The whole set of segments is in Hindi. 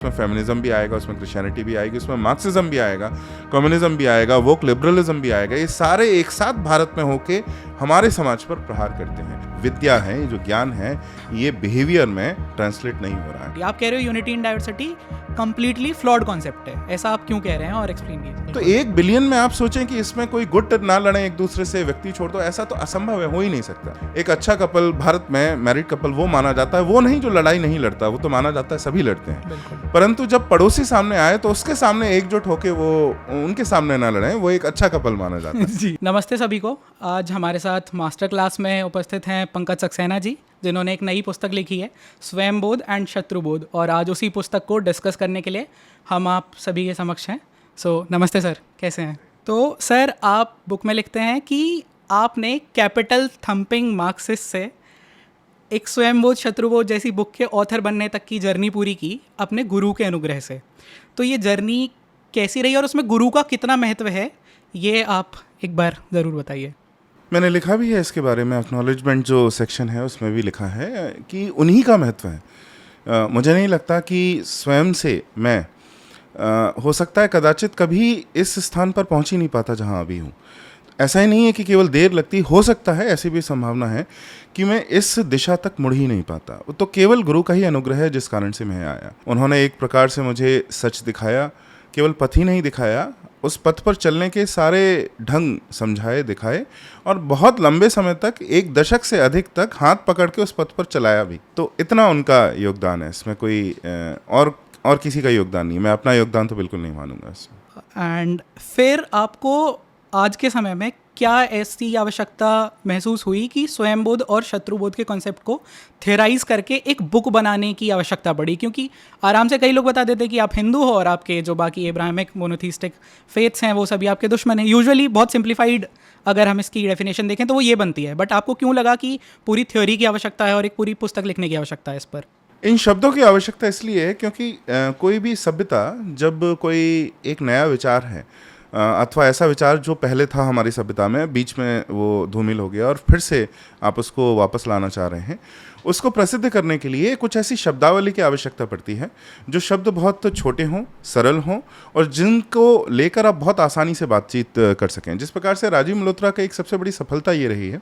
उसमें फेमिनिज्म भी आएगा, उसमें क्रिश्चियनिटी भी आएगी, उसमें मार्क्सिज्म भी आएगा, कम्युनिज्म भी आएगा, वोक लिबरलिज्म भी आएगा। ये सारे एक साथ भारत में होके हमारे समाज पर प्रहार करते हैं। विद्या है, जो ज्ञान है, ये बिहेवियर में ट्रांसलेट नहीं हो रहा है। आप कह रहे हो unity in diversity completely flawed concept है, ऐसा आप क्यों कह रहे हैं और एक्सप्लेन कीजिए। तो 1 बिलियन में आप सोचें कि इसमें कोई गुट ना लड़े एक दूसरे से, व्यक्ति छोड़ दो, ऐसा तो असंभव है, हो ही नहीं सकता। एक अच्छा कपल भारत में, मैरिड कपल, वो माना जाता है, वो नहीं जो लड़ाई नहीं लड़ता, वो तो माना जाता है सभी लड़ते हैं। परंतु जब पड़ोसी सामने आए तो उसके सामने एकजुट होके वो उनके सामने ना लड़े, वो एक अच्छा कपल माना जाता है। जी नमस्ते सभी को। आज हमारे साथ मास्टर क्लास में उपस्थित हैं पंकज सक्सेना जी, जिन्होंने एक नई पुस्तक लिखी है स्वयंबोध एंड शत्रुबोध, और आज उसी पुस्तक को डिस्कस करने के लिए हम आप सभी के समक्ष हैं। सो नमस्ते सर, कैसे हैं? तो सर, आप बुक में लिखते हैं कि आपने कैपिटल थंपिंग मार्क्सिस्ट से एक स्वयंबोध शत्रुबोध जैसी बुक के ऑथर बनने तक की जर्नी पूरी की अपने गुरु के अनुग्रह से। तो ये जर्नी कैसी रही और उसमें गुरु का कितना महत्व है, ये आप एक बार ज़रूर बताइए। मैंने लिखा भी है इसके बारे में, एक्नॉलेजमेंट जो सेक्शन है उसमें भी लिखा है कि उन्हीं का महत्व है। मुझे नहीं लगता कि स्वयं से मैं हो सकता है कदाचित कभी इस स्थान पर पहुंच ही नहीं पाता जहां अभी हूं। ऐसा ही नहीं है कि केवल देर लगती, हो सकता है ऐसी भी संभावना है कि मैं इस दिशा तक मुड़ ही नहीं पाता। तो केवल गुरु का ही अनुग्रह है जिस कारण से मैं आया। उन्होंने एक प्रकार से मुझे सच दिखाया, केवल पथ ही नहीं दिखाया, उस पथ पर चलने के सारे ढंग समझाए, दिखाए, और बहुत लंबे समय तक, 1 दशक से अधिक तक हाथ पकड़ के उस पथ पर चलाया भी। तो इतना उनका योगदान है इसमें, कोई और किसी का योगदान नहीं। मैं अपना योगदान तो बिल्कुल नहीं मानूंगा इसमें। एंड फिर आपको आज के समय में क्या ऐसी आवश्यकता महसूस हुई कि स्वयंबोध और शत्रुबोध के कॉन्सेप्ट को थेराइज करके एक बुक बनाने की आवश्यकता पड़ी? क्योंकि आराम से कई लोग बता देते हैं कि आप हिंदू हो और आपके जो बाकी एब्राहमिक मोनोथीस्टिक फेथ्स हैं वो सभी आपके दुश्मन हैं। यूजुअली बहुत सिंप्लीफाइड अगर हम इसकी डेफिनेशन देखें तो वो ये बनती है, बट आपको क्यों लगा कि पूरी थ्योरी की आवश्यकता है और एक पूरी पुस्तक लिखने की आवश्यकता है इस पर? इन शब्दों की आवश्यकता इसलिए है क्योंकि कोई भी सभ्यता, जब कोई एक नया विचार है अथवा ऐसा विचार जो पहले था हमारी सभ्यता में, बीच में वो धूमिल हो गया और फिर से आप उसको वापस लाना चाह रहे हैं, उसको प्रसिद्ध करने के लिए कुछ ऐसी शब्दावली की आवश्यकता पड़ती है जो शब्द बहुत छोटे हों, सरल हों, और जिनको लेकर आप बहुत आसानी से बातचीत कर सकें। जिस प्रकार से राजीव मल्होत्रा का एक सबसे बड़ी सफलता ये रही है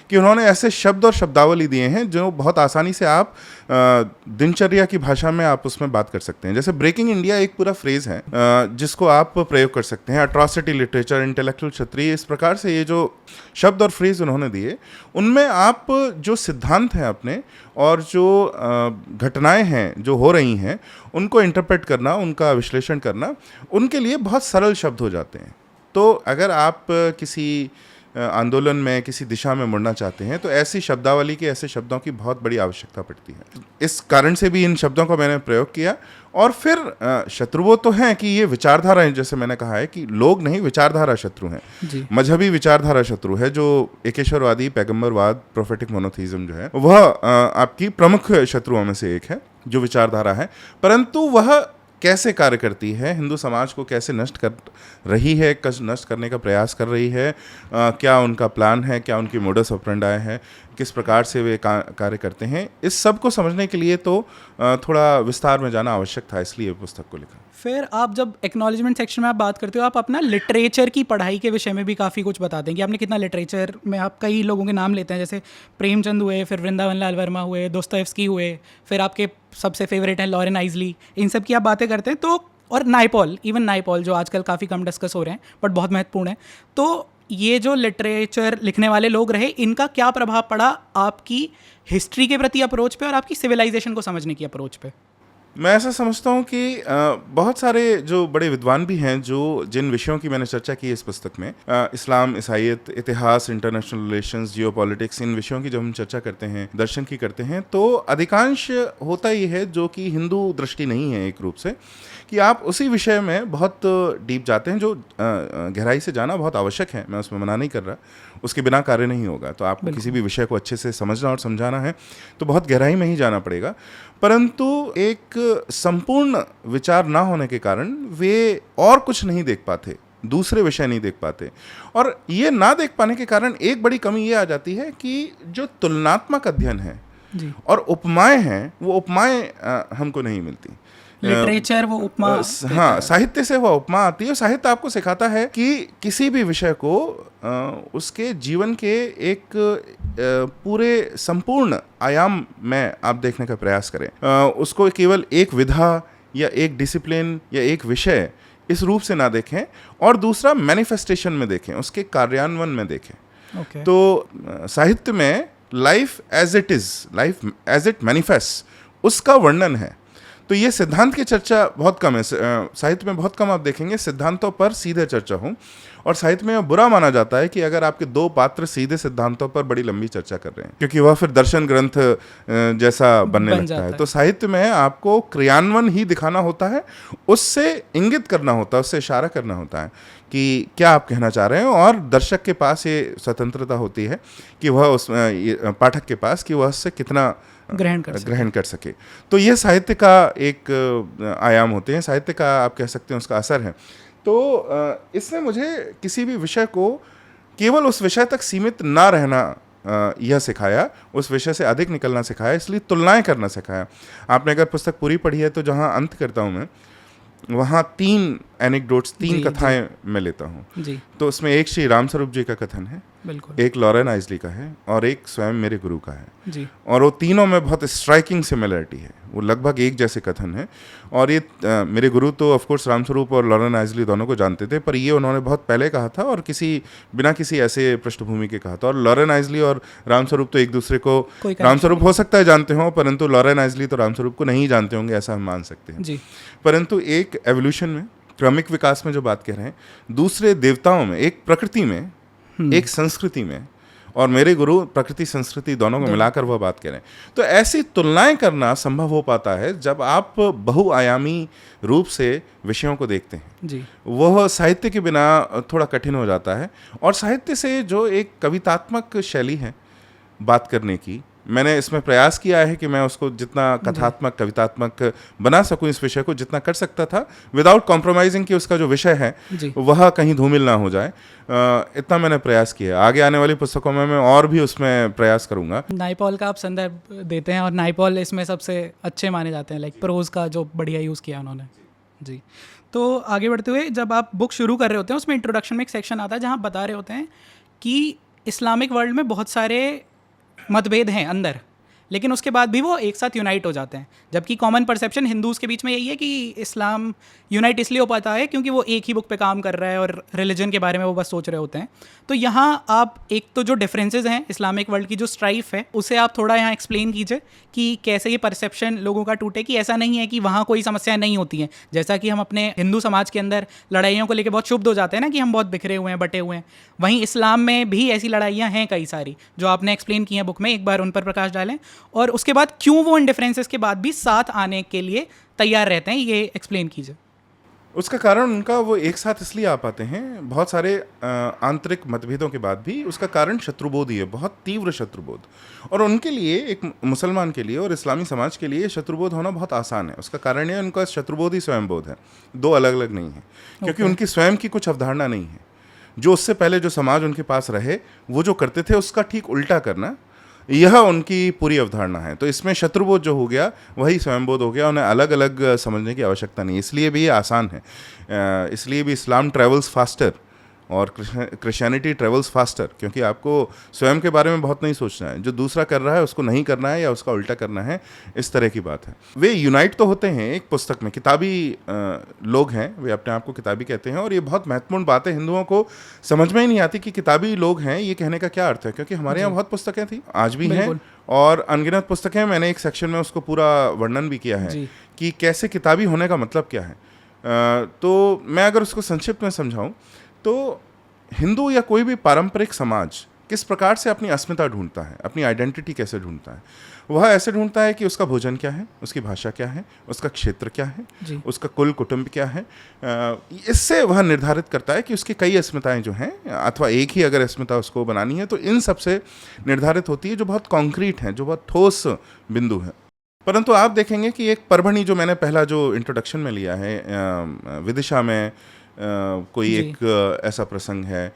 कि उन्होंने ऐसे शब्द और शब्दावली दिए हैं जो बहुत आसानी से आप दिनचर्या की भाषा में आप उसमें बात कर सकते हैं। जैसे ब्रेकिंग इंडिया एक पूरा फ्रेज है जिसको आप प्रयोग कर सकते हैं, अट्रॉसिटी लिटरेचर, इंटेलेक्चुअल क्षत्रिय, इस प्रकार से ये जो शब्द और फ्रेज उन्होंने दिए, उनमें आप जो सिद्धांत हैं अपने और जो घटनाएं हैं जो हो रही हैं उनको इंटरप्रेट करना, उनका विश्लेषण करना, उनके लिए बहुत सरल शब्द हो जाते हैं। तो अगर आप किसी आंदोलन में, किसी दिशा में मुड़ना चाहते हैं तो ऐसी शब्दावली के, ऐसे शब्दों की बहुत बड़ी आवश्यकता पड़ती है। इस कारण से भी इन शब्दों का मैंने प्रयोग किया। और फिर शत्रुबोध तो हैं कि ये विचारधारा है, जैसे मैंने कहा है कि लोग नहीं, विचारधारा शत्रु हैं। मजहबी विचारधारा शत्रु है, जो एकेश्वरवादी, पैगंबरवाद, प्रोफेटिक मोनोथीज्म जो है वह आपकी प्रमुख शत्रुओं में से एक है, जो विचारधारा है। परंतु वह कैसे कार्य करती है, हिंदू समाज को कैसे नष्ट कर रही है, नष्ट करने का प्रयास कर रही है, क्या उनका प्लान है, क्या उनकी मोडस ऑपरेंडाई है, किस प्रकार से वे कार्य करते हैं, इस सब को समझने के लिए तो थोड़ा विस्तार में जाना आवश्यक था, इसलिए पुस्तक को लिखा। फिर आप जब एक्नॉलेजमेंट सेक्शन में आप बात करते हो, आप अपना लिटरेचर की पढ़ाई के विषय में भी काफ़ी कुछ बताते हैं कि आपने कितना लिटरेचर में, आप कई लोगों के नाम लेते हैं, जैसे प्रेमचंद हुए, फिर वृंदावन लाल वर्मा हुए, दोस्तोयेव्स्की हुए, फिर आपके सबसे फेवरेट हैं लॉरेन आइजली, इन सब की आप बातें करते हैं। तो और नाइपॉल, इवन नाइपॉल जो आजकल काफ़ी कम डिस्कस हो रहे हैं बट बहुत महत्वपूर्ण है। तो ये जो लिटरेचर लिखने वाले लोग रहे, इनका क्या प्रभाव पड़ा आपकी हिस्ट्री के प्रति अप्रोच पे और आपकी सिविलाइजेशन को समझने की अप्रोच पे? मैं ऐसा समझता हूँ कि बहुत सारे जो बड़े विद्वान भी हैं, जो जिन विषयों की मैंने चर्चा की इस पुस्तक में, इस्लाम, ईसाईयत, इतिहास, इंटरनेशनल रिलेशंस, जियोपॉलिटिक्स, इन विषयों की जब हम चर्चा करते हैं, दर्शन की करते हैं, तो अधिकांश होता ही है जो कि हिंदू दृष्टि नहीं है एक रूप से, कि आप उसी विषय में बहुत डीप जाते हैं, जो गहराई से जाना बहुत आवश्यक है। मैं उसमें मना नहीं कर रहा, उसके बिना कार्य नहीं होगा। तो आपको किसी भी विषय को अच्छे से समझना और समझाना है तो बहुत गहराई में ही जाना पड़ेगा। परंतु एक संपूर्ण विचार ना होने के कारण वे और कुछ नहीं देख पाते, दूसरे विषय नहीं देख पाते। और ये ना देख पाने के कारण एक बड़ी कमी ये आ जाती है कि जो तुलनात्मक अध्ययन है और उपमाएं हैं, वो उपमाएं हमको नहीं मिलती। लिटरेचर वो उपमा हाँ, साहित्य से वह उपमा आती है। और साहित्य आपको सिखाता है कि किसी भी विषय को उसके जीवन के एक पूरे संपूर्ण आयाम में आप देखने का प्रयास करें। उसको केवल एक विधा या एक डिसिप्लिन या एक विषय इस रूप से ना देखें, और दूसरा मैनिफेस्टेशन में देखें, उसके कार्यान्वयन में देखें। Okay. तो साहित्य में life as it is, life as it manifest, उसका वर्णन है। तो ये सिद्धांत की चर्चा बहुत कम है साहित्य में, बहुत कम आप देखेंगे सिद्धांतों पर सीधे चर्चा हो। और साहित्य में बुरा माना जाता है कि अगर आपके दो पात्र सीधे सिद्धांतों पर बड़ी लंबी चर्चा कर रहे हैं, क्योंकि वह फिर दर्शन ग्रंथ जैसा बनने लगता है। तो साहित्य में आपको क्रियान्वयन ही दिखाना होता है, उससे इंगित करना होता है, उससे इशारा करना होता है कि क्या आप कहना चाह रहे हैं। और दर्शक के पास ये स्वतंत्रता होती है कि वह उस पाठक के पास कि वह उससे कितना ग्रहण कर सके। तो ये साहित्य का एक आयाम होते हैं, साहित्य का आप कह सकते हैं उसका असर है। तो इसने मुझे किसी भी विषय को केवल उस विषय तक सीमित ना रहना यह सिखाया, उस विषय से अधिक निकलना सिखाया, इसलिए तुलनाएं करना सिखाया। आपने अगर पुस्तक पूरी पढ़ी है तो जहाँ अंत करता हूँ मैं, वहाँ 3 एनेक्डोट्स, 3 कथाएं मैं लेता हूँ। तो उसमें एक श्री रामस्वरूप जी का कथन है, एक लॉरेन आइजली का है, और एक स्वयं मेरे गुरु का है। और वो तीनों में बहुत स्ट्राइकिंग सिमिलरिटी है, वो लगभग एक जैसे कथन है। और ये मेरे गुरु तो ऑफ कोर्स रामस्वरूप और लॉरेन आइजली दोनों को जानते थे, पर ये उन्होंने बहुत पहले कहा था और बिना किसी ऐसे पृष्ठभूमि के कहा था। और लॉरेन आइजली और रामस्वरूप तो एक दूसरे को, रामस्वरूप हो सकता है जानते हो, परंतु लॉरेन आइजली तो रामस्वरूप को नहीं जानते होंगे, ऐसा हम मान सकते हैं। परंतु एक एवोल्यूशन में, क्रमिक विकास में जो बात कह रहे हैं, दूसरे देवताओं में, एक प्रकृति में, एक संस्कृति में, और मेरे गुरु प्रकृति संस्कृति दोनों को मिलाकर वह बात कह रहे हैं। तो ऐसी तुलनाएं करना संभव हो पाता है जब आप बहुआयामी रूप से विषयों को देखते हैं। वह साहित्य के बिना थोड़ा कठिन हो जाता है। और साहित्य से जो एक कवितात्मक शैली है बात करने की, मैंने इसमें प्रयास किया है कि मैं उसको जितना कथात्मक, कवितात्मक बना सकूं, इस विषय को जितना कर सकता था, विदाउट कॉम्प्रोमाइजिंग कि उसका जो विषय है वह कहीं धूमिल ना हो जाए, इतना मैंने प्रयास किया। आगे आने वाली पुस्तकों में मैं और भी उसमें प्रयास करूंगा। नाइपॉल का आप संदर्भ देते हैं, और नाइपॉल इसमें सबसे अच्छे माने जाते हैं, लाइक प्रोज का जो बढ़िया यूज़ किया उन्होंने। जी, तो आगे बढ़ते हुए जब आप बुक शुरू कर रहे होते हैं, उसमें इंट्रोडक्शन में एक सेक्शन आता है जहाँ बता रहे होते हैं कि इस्लामिक वर्ल्ड में बहुत सारे मतभेद हैं अंदर, लेकिन उसके बाद भी वो एक साथ यूनाइट हो जाते हैं। जबकि कॉमन परसेप्शन हिंदूज़ के बीच में यही है कि इस्लाम यूनाइट इसलिए हो पाता है क्योंकि वो एक ही बुक पे काम कर रहा है और रिलीजन के बारे में वो बस सोच रहे होते हैं। तो यहाँ आप एक तो जो डिफरेंसेस हैं इस्लामिक वर्ल्ड की, जो स्ट्राइफ है, उसे आप थोड़ा यहाँ एक्सप्लेन कीजिए कि कैसे ये परसेप्शन लोगों का टूटे कि ऐसा नहीं है कि वहाँ कोई समस्याएं नहीं होती हैं। जैसा कि हम अपने हिंदू समाज के अंदर लड़ाइयों को लेकर बहुत क्षुब्ध हो जाते हैं ना, कि हम बहुत बिखरे हुए हैं, बटे हुए हैं। वहीं इस्लाम में भी ऐसी लड़ाइयाँ हैं कई सारी, जो आपने एक्सप्लेन की हैं बुक में। एक बार उन पर प्रकाश डालें, और उसके बाद क्यों वो इन डिफरेंसेस के बाद भी साथ आने के लिए तैयार रहते हैं, ये एक्सप्लेन कीजिए। उसका कारण उनका वो एक साथ इसलिए आ पाते हैं, बहुत सारे आंतरिक मतभेदों के बाद भी, उसका कारण शत्रुबोध ही है, बहुत तीव्र शत्रुबोध। और उनके लिए, एक मुसलमान के लिए और इस्लामी समाज के लिए शत्रुबोध होना बहुत आसान है। उसका कारण ये उनका शत्रुबोध ही स्वयं बोध है, दो अलग अलग नहीं है। क्योंकि उनकी स्वयं की कुछ अवधारणा नहीं है। जो उससे पहले जो समाज उनके पास रहे, वो जो करते थे उसका ठीक उल्टा करना, यह उनकी पूरी अवधारणा है। तो इसमें शत्रुबोध जो हो गया वही स्वयंबोध हो गया। उन्हें अलग अलग समझने की आवश्यकता नहीं, इसलिए भी ये आसान है। इसलिए भी इस्लाम ट्रेवल्स फास्टर और क्रिश्चियनिटी ट्रेवल्स फास्टर, क्योंकि आपको स्वयं के बारे में बहुत नहीं सोचना है, जो दूसरा कर रहा है उसको नहीं करना है या उसका उल्टा करना है, इस तरह की बात है। वे यूनाइट तो होते हैं एक पुस्तक में, किताबी लोग हैं, वे अपने आप को किताबी कहते हैं। और ये बहुत महत्वपूर्ण बात है, हिंदुओं को समझ में ही नहीं आती कि किताबी लोग हैं, ये कहने का क्या अर्थ है। क्योंकि हमारे यहाँ बहुत पुस्तकें थी, आज भी हैं, और अनगिनत पुस्तकें। मैंने एक सेक्शन में उसको पूरा वर्णन भी किया है कि कैसे किताबी होने का मतलब क्या है। तो मैं अगर उसको संक्षिप्त में समझाऊं तो हिंदू या कोई भी पारंपरिक समाज किस प्रकार से अपनी अस्मिता ढूंढता है, अपनी आइडेंटिटी कैसे ढूंढता है, वह ऐसे ढूंढता है कि उसका भोजन क्या है, उसकी भाषा क्या है, उसका क्षेत्र क्या है, उसका कुल कुटुंब क्या है। इससे वह निर्धारित करता है कि उसकी कई अस्मिताएं जो हैं, अथवा एक ही अगर अस्मिता उसको बनानी है तो इन सब से निर्धारित होती है, जो बहुत कॉन्क्रीट हैं, जो बहुत ठोस बिंदु हैं। परंतु आप देखेंगे कि एक परभणी, जो मैंने पहला जो इंट्रोडक्शन में लिया है, विदिशा में कोई जी। एक ऐसा प्रसंग है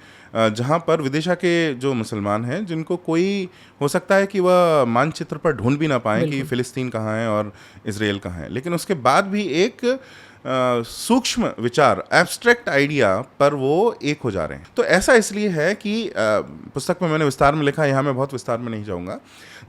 जहाँ पर विदिशा के जो मुसलमान हैं, जिनको कोई हो सकता है कि वह मानचित्र पर ढूंढ भी ना पाए कि बिल्कुल। फ़िलिस्तीन कहाँ है और इज़राइल कहाँ है, लेकिन उसके बाद भी एक सूक्ष्म विचार, एब्स्ट्रैक्ट आइडिया पर वो एक हो जा रहे हैं। तो ऐसा इसलिए है कि पुस्तक में मैंने विस्तार में लिखा है, यहाँ मैं बहुत विस्तार में नहीं जाऊँगा।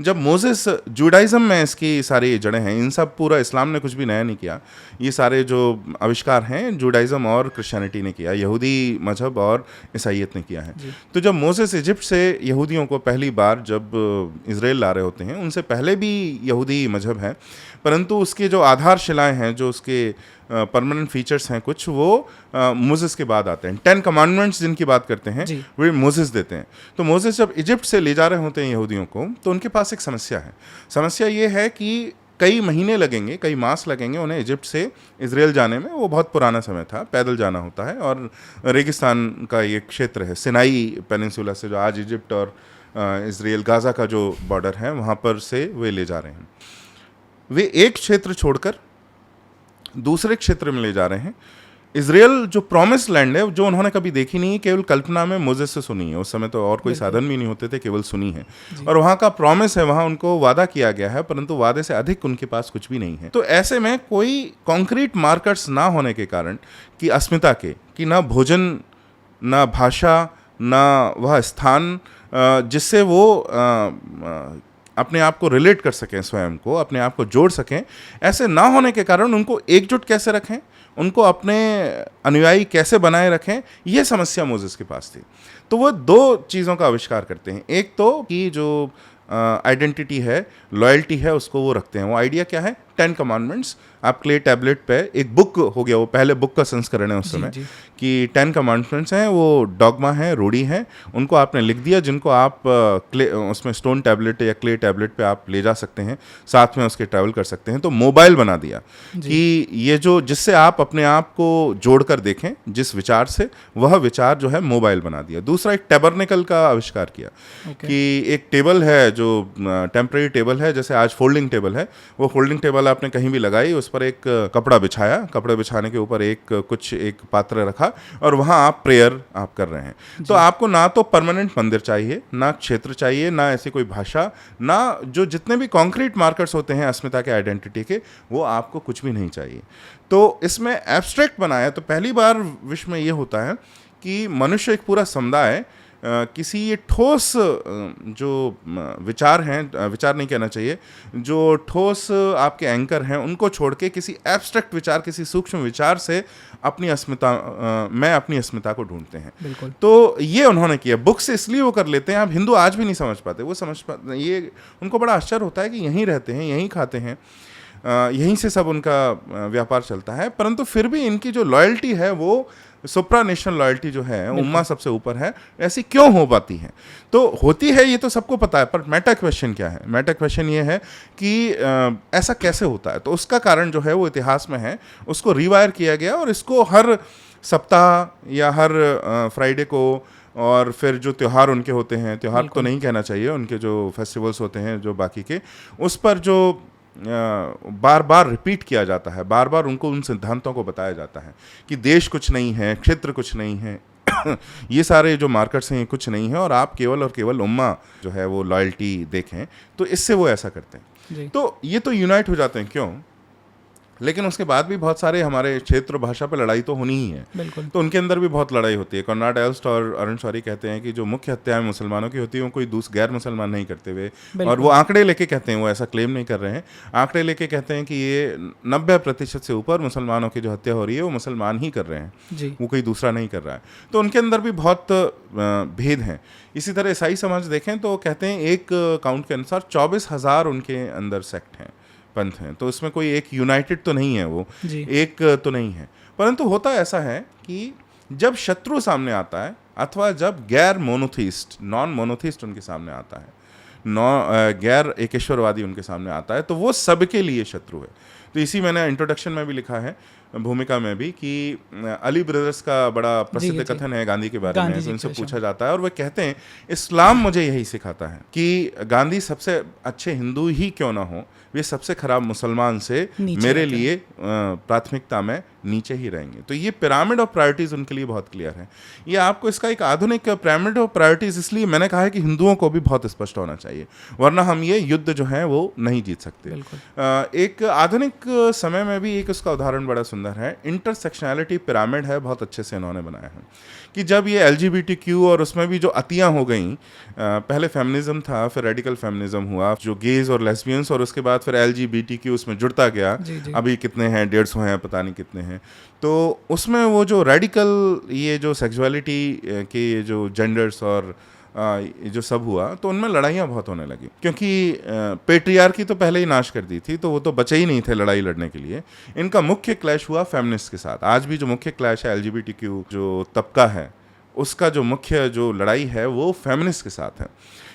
जब मोसेस, जूडाइज़म में इसकी सारी जड़ें हैं, इन सब पूरा इस्लाम ने कुछ भी नया नहीं किया, ये सारे जो आविष्कार हैं जूडाइज़म और क्रिश्चियनिटी ने किया, यहूदी मजहब और ईसाइयत ने किया है। जी। तो जब मोसेस इजिप्ट से यहूदियों को पहली बार जब इज़राइल ला रहे होते हैं, उनसे पहले भी यहूदी मजहब है, परंतु उसके जो आधारशिलाएं हैं, जो उसके परमानेंट फीचर्स हैं कुछ, वो मोसेस के बाद आते हैं। 10 कमांडमेंट्स जिनकी बात करते हैं जी। वे मोसेस देते हैं। तो मोसेस जब इजिप्ट से ले जा रहे होते हैं यहूदियों को, तो उनके पास एक समस्या है। समस्या ये है कि कई महीने लगेंगे, कई मास लगेंगे उन्हें इजिप्ट से इजराइल जाने में। वो बहुत पुराना समय था, पैदल जाना होता है, और रेगिस्तान का ये क्षेत्र है, सिनाई पेनिनसुला से, जो आज इजिप्ट और इजराइल गाज़ा का जो बॉर्डर है, वहाँ पर से वे ले जा रहे हैं। वे एक क्षेत्र छोड़कर दूसरे क्षेत्र में ले जा रहे हैं। इजराइल जो प्रॉमिस लैंड है, जो उन्होंने कभी देखी नहीं है, केवल कल्पना में मोसेस से सुनी है। उस समय तो और कोई साधन भी नहीं होते थे, केवल सुनी है। और वहाँ का प्रॉमिस है, वहाँ उनको वादा किया गया है, परंतु वादे से अधिक उनके पास कुछ भी नहीं है। तो ऐसे में कोई कॉन्क्रीट मार्कर्स ना होने के कारण, कि अस्मिता के, कि ना भोजन, ना भाषा, ना वह स्थान जिससे वो अपने आप को रिलेट कर सकें, स्वयं को अपने आप को जोड़ सकें, ऐसे ना होने के कारण उनको एकजुट कैसे रखें, उनको अपने अनुयायी कैसे बनाए रखें, यह समस्या मोसेस के पास थी। तो वो दो चीज़ों का आविष्कार करते हैं। एक तो कि जो आइडेंटिटी है, लॉयल्टी है, उसको वो रखते हैं। वो आइडिया क्या है? 10 कमांडमेंट्स। आप क्ले टैबलेट पे, एक बुक हो गया, वो पहले बुक का संस्करण है उस समय, कि 10 कमांडमेंट्स हैं, वो डॉगमा है, रूढ़ी है, उनको आपने लिख दिया, जिनको आप उसमें स्टोन टैबलेट या क्ले टैबलेट पे आप ले जा सकते हैं, साथ में उसके ट्रैवल कर सकते हैं। तो मोबाइल बना दिया कि ये जो, जिससे आप अपने आप को जोड़कर देखें, जिस विचार से, वह विचार जो है मोबाइल बना दिया। दूसरा, एक टैबरनेकल का आविष्कार किया, कि एक टेबल है जो टेम्परेरी टेबल है, जैसे आज फोल्डिंग टेबल है, वो फोल्डिंग टेबल आपने कहीं भी लगाई, उस पर एक कपड़ा बिछाया, कपड़े बिछाने के ऊपर एक पात्र रखा, और वहाँ आप प्रेयर आप कर रहे हैं। तो आपको ना तो परमानेंट मंदिर चाहिए, ना क्षेत्र चाहिए, ना ऐसी कोई भाषा, ना जो जितने भी कॉन्क्रीट मार्कर्स होते हैं अस्मिता के, आइडेंटिटी के, वो आपको कुछ भी नहीं चाहिए। तो इसमें एब्स्ट्रैक्ट बनाया। तो पहली बार विश्व में ये होता है कि मनुष्य, एक पूरा समुदाय, किसी ये ठोस जो विचार हैं, विचार नहीं कहना चाहिए, जो ठोस आपके एंकर हैं, उनको छोड़ के किसी एब्स्ट्रैक्ट विचार, किसी सूक्ष्म विचार से अपनी अस्मिता, मैं अपनी अस्मिता को ढूंढते हैं। बिल्कुल। तो ये उन्होंने किया। बुक से इसलिए वो कर लेते हैं, आप हिंदू आज भी नहीं समझ पाते, वो समझ पाते, ये उनको बड़ा आश्चर्य होता है कि यहीं रहते हैं, यहीं खाते हैं, यहीं से सब उनका व्यापार चलता है, परंतु फिर भी इनकी जो लॉयल्टी है, वो सुप्रा नेशनल लॉयल्टी जो है, उम्मा सबसे ऊपर है, ऐसी क्यों हो पाती है? तो होती है, ये तो सबको पता है, पर मेटा क्वेश्चन क्या है? मेटा क्वेश्चन ये है कि ऐसा कैसे होता है? तो उसका कारण जो है वो इतिहास में है, उसको रिवायर किया गया, और इसको हर सप्ताह या हर फ्राइडे को, और फिर जो त्यौहार उनके होते हैं, त्यौहार तो नहीं कहना चाहिए, उनके जो फेस्टिवल्स होते हैं जो बाकी के, उस पर जो बार बार रिपीट किया जाता है, बार बार उनको उन सिद्धांतों को बताया जाता है कि देश कुछ नहीं है, क्षेत्र कुछ नहीं है, ये सारे जो मार्कर्स हैं ये कुछ नहीं है, और आप केवल और केवल उम्मा जो है वो लॉयल्टी देखें। तो इससे वो ऐसा करते हैं। तो ये तो यूनाइट हो जाते हैं, क्यों? लेकिन उसके बाद भी बहुत सारे हमारे क्षेत्र, भाषा पे लड़ाई तो होनी ही है। बिल्कुल। तो उनके अंदर भी बहुत लड़ाई होती है। कॉनराड एल्स्ट और अरुण शौरी कहते हैं कि जो मुख्य हत्याएं मुसलमानों की होती हैं, वो कोई गैर मुसलमान नहीं करते हुए, और वो आंकड़े लेके कहते हैं, वो ऐसा क्लेम नहीं कर रहे हैं, आंकड़े लेके कहते हैं कि ये 90% से ऊपर मुसलमानों की जो हत्या हो रही है, वो मुसलमान ही कर रहे हैं, वो कोई दूसरा नहीं कर रहा है। तो उनके अंदर भी बहुत भेद हैं। इसी तरह ईसाई समाज देखें तो कहते हैं, एक काउंट के अनुसार 24,000 उनके अंदर सेक्ट हैं, पंथ हैं। तो इसमें कोई एक यूनाइटेड तो नहीं है, वो एक तो नहीं है। परंतु होता ऐसा है कि जब शत्रु सामने आता है, अथवा जब गैर मोनोथीस्ट, नॉन मोनोथीस्ट उनके सामने आता है, गैर एकेश्वरवादी उनके सामने आता है, तो वो सबके लिए शत्रु है। तो इसी मैंने इंट्रोडक्शन में भी लिखा है, भूमिका में भी कि अली ब्रदर्स का बड़ा प्रसिद्ध जी। कथन है गांधी के बारे गांधी में, जी उनसे के पूछा जाता है और वे कहते हैं इस्लाम मुझे यही सिखाता है कि गांधी सबसे अच्छे हिंदू ही क्यों ना हो, वे सबसे खराब मुसलमान से नीचे मेरे रहते हैं। लिए प्राथमिकता में नीचे ही रहेंगे। तो ये पिरामिड ऑफ प्रायोरिटीज उनके लिए बहुत क्लियर है। ये आपको इसका एक आधुनिक पिरामिड ऑफ प्रायोरिटीज इसलिए मैंने कहा है कि हिंदुओं को भी बहुत स्पष्ट होना चाहिए, वरना हम ये युद्ध जो है वो नहीं जीत सकते। बिल्कुल। एक आधुनिक समय में भी एक उसका उदाहरण बड़ा सुंदर है, इंटरसेक्शनैलिटी पिरामिड है, बहुत अच्छे से इन्होंने बनाया है कि जब ये LGBTQ और उसमें भी जो अतियाँ हो गई, पहले फेमिनिज्म था, फिर रेडिकल फेमिनिज्म हुआ, जो गेज और लेस्बियंस, और उसके बाद फिर LGBTQ उसमें जुड़ता गया। जी, जी। अभी कितने हैं, 150 हैं, पता नहीं कितने हैं। तो उसमें वो जो रेडिकल ये जो सेक्सुअलिटी के जो जेंडर्स और ये जो सब हुआ, तो उनमें लड़ाइयाँ बहुत होने लगी, क्योंकि पेट्रियार्की तो पहले ही नाश कर दी थी, तो वो तो बचे ही नहीं थे लड़ाई लड़ने के लिए। इनका मुख्य क्लैश हुआ फेमिनिस्ट के साथ। आज भी जो मुख्य क्लैश है LGBTQ जो तबका है, उसका जो मुख्य जो लड़ाई है वो फेमिनिस्ट के साथ है,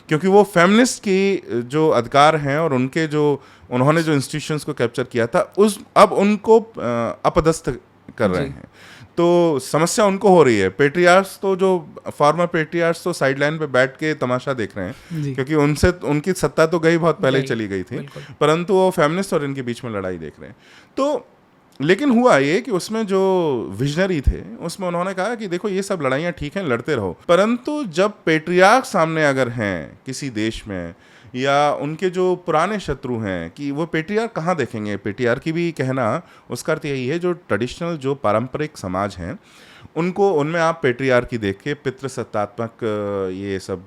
क्योंकि वो फेमिनिस्ट की जो अधिकार हैं और उनके जो उन्होंने जो इंस्टीट्यूशंस को कैप्चर किया था, उस अब उनको अपदस्थ कर रहे हैं। तो समस्या उनको हो रही है। पेट्रियार्स तो जो फॉर्मर पेट्रियार्स तो साइडलाइन पे बैठ के तमाशा देख रहे हैं, क्योंकि उनसे उनकी सत्ता तो गई, बहुत पहले चली गई थी, परंतु वो फेमिनिस्ट और इनके बीच में लड़ाई देख रहे हैं। तो लेकिन हुआ ये कि उसमें जो विजनरी थे, उसमें उन्होंने कहा कि देखो ये सब लड़ाइयाँ ठीक हैं, लड़ते रहो, परंतु जब पेट्रियार्क सामने अगर हैं किसी देश में, या उनके जो पुराने शत्रु हैं, कि वो पेट्रियार्क कहाँ देखेंगे। पेट्रियार्की भी कहना उसका अर्थ यही है, जो ट्रेडिशनल जो पारंपरिक समाज हैं उनको, उनमें आप पेट्रियार्की देख के पितृसत्तात्मक ये सब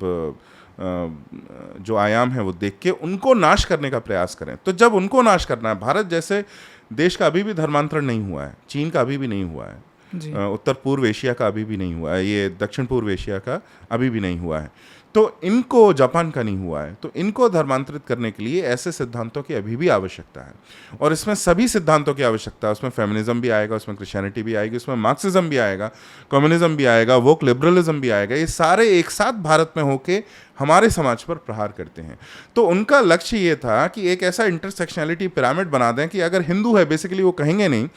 जो आयाम है वो देख के उनको नाश करने का प्रयास करें। तो जब उनको नाश करना है, भारत जैसे देश का अभी भी धर्मांतरण नहीं हुआ है, चीन का अभी भी नहीं हुआ है, उत्तर पूर्व एशिया का अभी भी नहीं हुआ है, ये दक्षिण पूर्व एशिया का अभी भी नहीं हुआ है, तो इनको, जापान का नहीं हुआ है, तो इनको धर्मांतरित करने के लिए ऐसे सिद्धांतों की अभी भी आवश्यकता है। और इसमें सभी सिद्धांतों की आवश्यकता है। उसमें फेमिनिज्म भी आएगा, उसमें क्रिश्चियनिटी भी आएगी, उसमें मार्क्सिज्म भी आएगा, कम्युनिज्म भी आएगा, वोक लिबरलिज्म भी आएगा। ये सारे एक साथ भारत में होके हमारे समाज पर प्रहार करते हैं। तो उनका लक्ष्य ये था कि एक ऐसा इंटरसेक्शनैलिटी पिरामिड बना दें कि अगर हिंदू है, बेसिकली वो कहेंगे नहीं,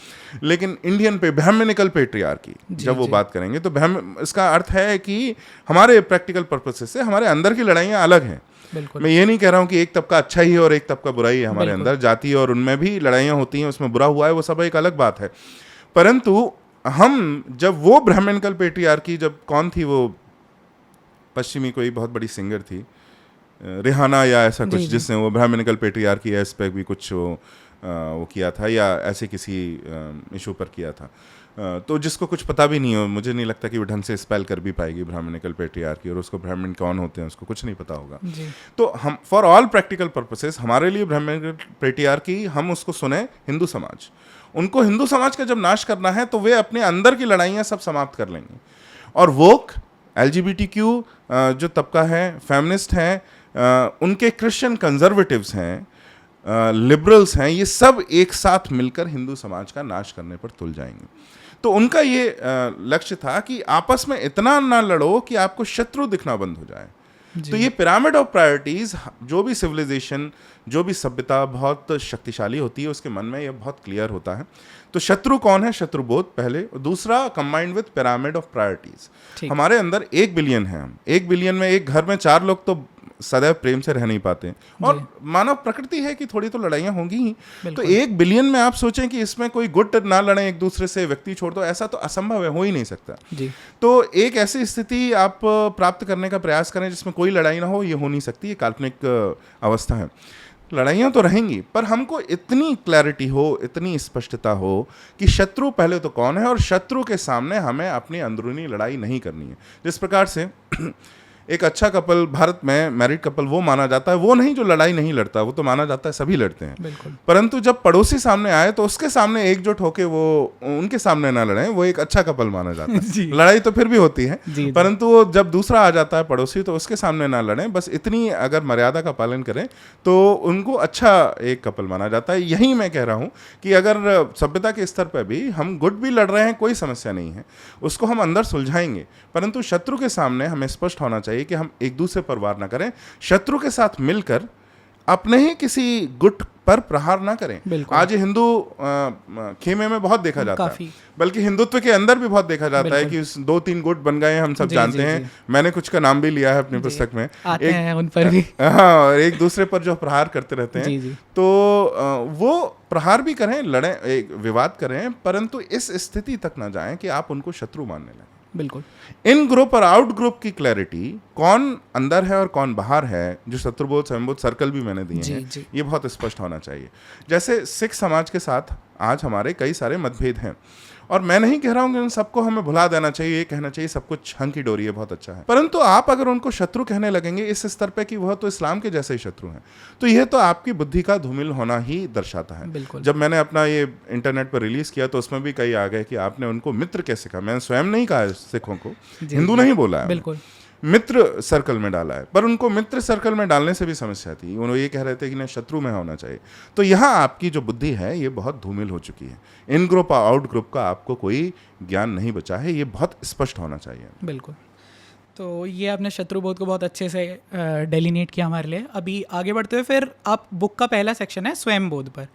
लेकिन इंडियन पे ब्राह्मणिकल पेट्रियार्की जब वो बात करेंगे, तो इसका अर्थ है कि हमारे प्रैक्टिकल पर्पसेस से हमारे अंदर की लड़ाइयाँ अलग हैं। मैं ये नहीं कह रहा हूँ कि एक तबका अच्छा ही है और एक तबका बुरा ही है। हमारे अंदर जाति और उनमें भी लड़ाइयाँ होती हैं, उसमें बुरा हुआ है, वो सब एक अलग बात है। परंतु हम जब वो ब्राह्मणिकल पेट्रियार्की, जब कौन थी वो पश्चिमी कोई बहुत बड़ी सिंगर थी, रिहाना या ऐसा कुछ, जिसने वो ब्राह्मणिकल पेट्रियार्की इस पे भी कुछ वो किया था, या ऐसे किसी इशू पर किया था, तो जिसको कुछ पता भी नहीं हो, मुझे नहीं लगता कि वो ढंग से स्पेल कर भी पाएगी ब्राह्मणिकल पेट्रियार्की, और उसको ब्राह्मण कौन होते हैं उसको कुछ नहीं पता होगा। तो हम फॉर ऑल प्रैक्टिकल पर्पसेस, हमारे लिए ब्राह्मणिकल पेट्रियार्की, हम उसको सुने हिंदू समाज। उनको हिंदू समाज का जब नाश करना है तो वे अपने अंदर की लड़ाइयाँ सब समाप्त कर लेंगे। और वोक, LGBTQ जो तबका है, फेमिनिस्ट हैं, उनके क्रिश्चियन कंजर्वेटिव्स हैं, लिबरल्स हैं, ये सब एक साथ मिलकर हिंदू समाज का नाश करने पर तुल जाएंगे। तो उनका ये लक्ष्य था कि आपस में इतना ना लड़ो कि आपको शत्रु दिखना बंद हो जाए। तो ये पिरामिड ऑफ प्रायोरिटीज, जो भी सिविलाइजेशन, जो भी सभ्यता बहुत शक्तिशाली होती है, उसके मन में ये बहुत क्लियर होता है। तो शत्रु कौन है? शत्रुबोध पहले, दूसरा combined with pyramid of priorities. हमारे अंदर 1 बिलियन है, हम 1 बिलियन में एक घर में 4 लोग तो सदैव प्रेम से रह नहीं पाते, और मानव प्रकृति है कि थोड़ी तो लड़ाइयाँ होंगी ही। तो 1 बिलियन में आप सोचें कि इसमें कोई गुट ना लड़े एक दूसरे से, व्यक्ति छोड़ दो, ऐसा तो असंभव है, हो ही नहीं सकता। तो एक ऐसी स्थिति आप प्राप्त करने का प्रयास करें जिसमें कोई लड़ाई ना हो, ये हो नहीं सकती, ये काल्पनिक अवस्था है। लड़ाइयाँ तो रहेंगी, पर हमको इतनी क्लैरिटी हो, इतनी स्पष्टता हो कि शत्रु पहले तो कौन है, और शत्रु के सामने हमें अपनी अंदरूनी लड़ाई नहीं करनी है। जिस प्रकार से एक अच्छा कपल, भारत में मैरिड कपल वो माना जाता है, वो नहीं जो लड़ाई नहीं लड़ता, वो तो माना जाता है सभी लड़ते हैं। परंतु जब पड़ोसी सामने आए तो उसके सामने एकजुट होके वो उनके सामने ना लड़ें, वो एक अच्छा कपल माना जाता है। लड़ाई तो फिर भी होती है, परंतु जब दूसरा आ जाता है पड़ोसी, तो उसके सामने ना लड़ें, बस इतनी अगर मर्यादा का पालन करें तो उनको अच्छा एक कपल माना जाता है। यही मैं कह रहा हूँ कि अगर सभ्यता के स्तर पर भी हम गुट भी लड़ रहे हैं, कोई समस्या नहीं है, उसको हम अंदर सुलझाएंगे, परंतु शत्रु के सामने हमें स्पष्ट होना चाहिए कि हम एक दूसरे पर वार न करें। शत्रु के साथ मिलकर अपने ही किसी गुट पर प्रहार ना करें। बिल्कुल। आज ये हिंदू खेमे में बहुत देखा जाता काफी। है, बल्कि हिंदुत्व के अंदर भी बहुत देखा जाता है बिल्कुल। कि 2-3 गुट बन गए हैं, हम सब जी, जानते जी, हैं। जी। मैंने कुछ का नाम भी लिया है अपनी जी, पुस्तक में। आते हैं उन पर भी। हाँ, और एक दूसरे पर जो प्रहार करते रहते हैं, जी, जी। तो वो प्रहार भी करें, लड़ें, एक विवाद करें, परंतु इस स्थिति तक ना जाएं कि आप उनको शत्रु मानने लगें। बिल्कुल। इन ग्रुप और आउट ग्रुप की क्लैरिटी, कौन अंदर है और कौन बाहर है, जो शत्रुबोध स्वयंबोध सर्कल भी मैंने दिए जी, हैं, जी। ये बहुत स्पष्ट होना चाहिए। जैसे सिख समाज के साथ आज हमारे कई सारे मतभेद हैं, और मैं नहीं कह रहा हूं कि उन सबको हमें भुला देना चाहिए, ये कहना चाहिए सब कुछ हंकी डोरी है, बहुत अच्छा है, परंतु आप अगर उनको शत्रु कहने लगेंगे इस स्तर पे कि वह तो इस्लाम के जैसे ही शत्रु हैं, तो यह तो आपकी बुद्धि का धूमिल होना ही दर्शाता है। बिल्कुल। जब मैंने अपना ये इंटरनेट पर रिलीज किया तो उसमें भी कई आ गए कि आपने उनको मित्र कैसे कहा। मैंने स्वयं नहीं कहा सिखों को, हिंदू नहीं बोला है, बिल्कुल। मित्र सर्कल में डाला है, पर उनको मित्र सर्कल में डालने से भी समस्या थी। उन्होंने ये कह रहे थे कि नहीं, शत्रु में होना चाहिए। तो यहाँ आपकी जो बुद्धि है ये बहुत धूमिल हो चुकी है। इन ग्रुप और आउट ग्रुप का आपको कोई ज्ञान नहीं बचा है, ये बहुत स्पष्ट होना चाहिए। बिल्कुल। तो ये आपने शत्रुबोध को बहुत अच्छे से डेलिनेट किया हमारे लिए। अभी आगे बढ़ते हुए फिर आप बुक का पहला सेक्शन है स्वयंबोध पर,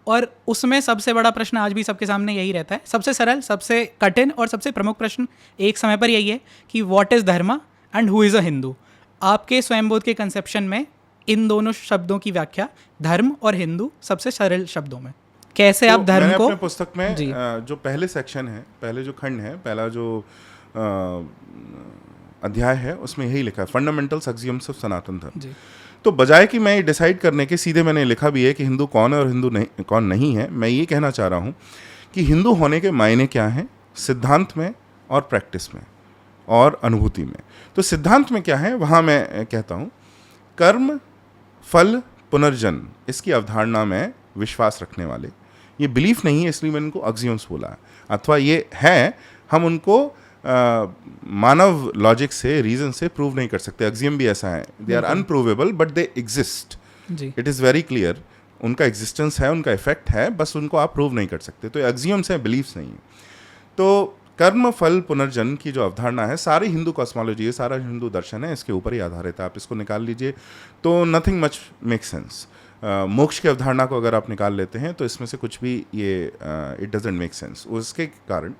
और उसमें सबसे बड़ा प्रश्न आज भी सबके सामने यही रहता है, सबसे सरल, सबसे कठिन और सबसे प्रमुख प्रश्न एक समय पर यही है कि व्हाट इज़ धर्म and who is a Hindu. आपके स्वयंबोध के कंसेप्शन में इन दोनों शब्दों की व्याख्या, धर्म और हिंदू, सबसे सरल शब्दों में कैसे आप धर्म मैंने को। अपने पुस्तक में जो पहले सेक्शन है, पहले जो खंड है, पहला जो अध्याय है, उसमें यही लिखा है, फंडामेंटल्स एक्सियम्स ऑफ सनातन धर्म। तो बजाय कि मैं डिसाइड करने के, सीधे मैंने लिखा भी है कि हिंदू कौन है और हिंदू नहीं, कौन नहीं है। मैं ये कहना चाह रहा हूँ कि हिंदू होने के मायने क्या हैं, सिद्धांत में और प्रैक्टिस में और अनुभूति में। तो सिद्धांत में क्या है, वहाँ मैं कहता हूँ कर्म, फल, पुनर्जन्म, इसकी अवधारणा में विश्वास रखने वाले, ये बिलीफ नहीं है इसलिए मैंने उनको एक्सियम्स बोला है, अथवा ये है, हम उनको मानव लॉजिक से, रीजन से प्रूव नहीं कर सकते। एक्सियम भी ऐसा है, they are unprovable but they exist, it is very clear, उनका एग्जिस्टेंस है, उनका इफेक्ट है, बस उनको आप प्रूव नहीं कर सकते। तो एक्सियम्स हैं, बिलीफ्स नहीं है। तो कर्म, फल, पुनर्जन्म की जो अवधारणा है, सारी हिंदू कॉस्मोलॉजी है, सारा हिंदू दर्शन है, इसके ऊपर ही आधारित है। आप इसको निकाल लीजिए तो नथिंग मच मेक सेंस। मोक्ष की अवधारणा को अगर आप निकाल लेते हैं तो इसमें से कुछ भी ये इट डजंट मेक सेंस। उसके कारण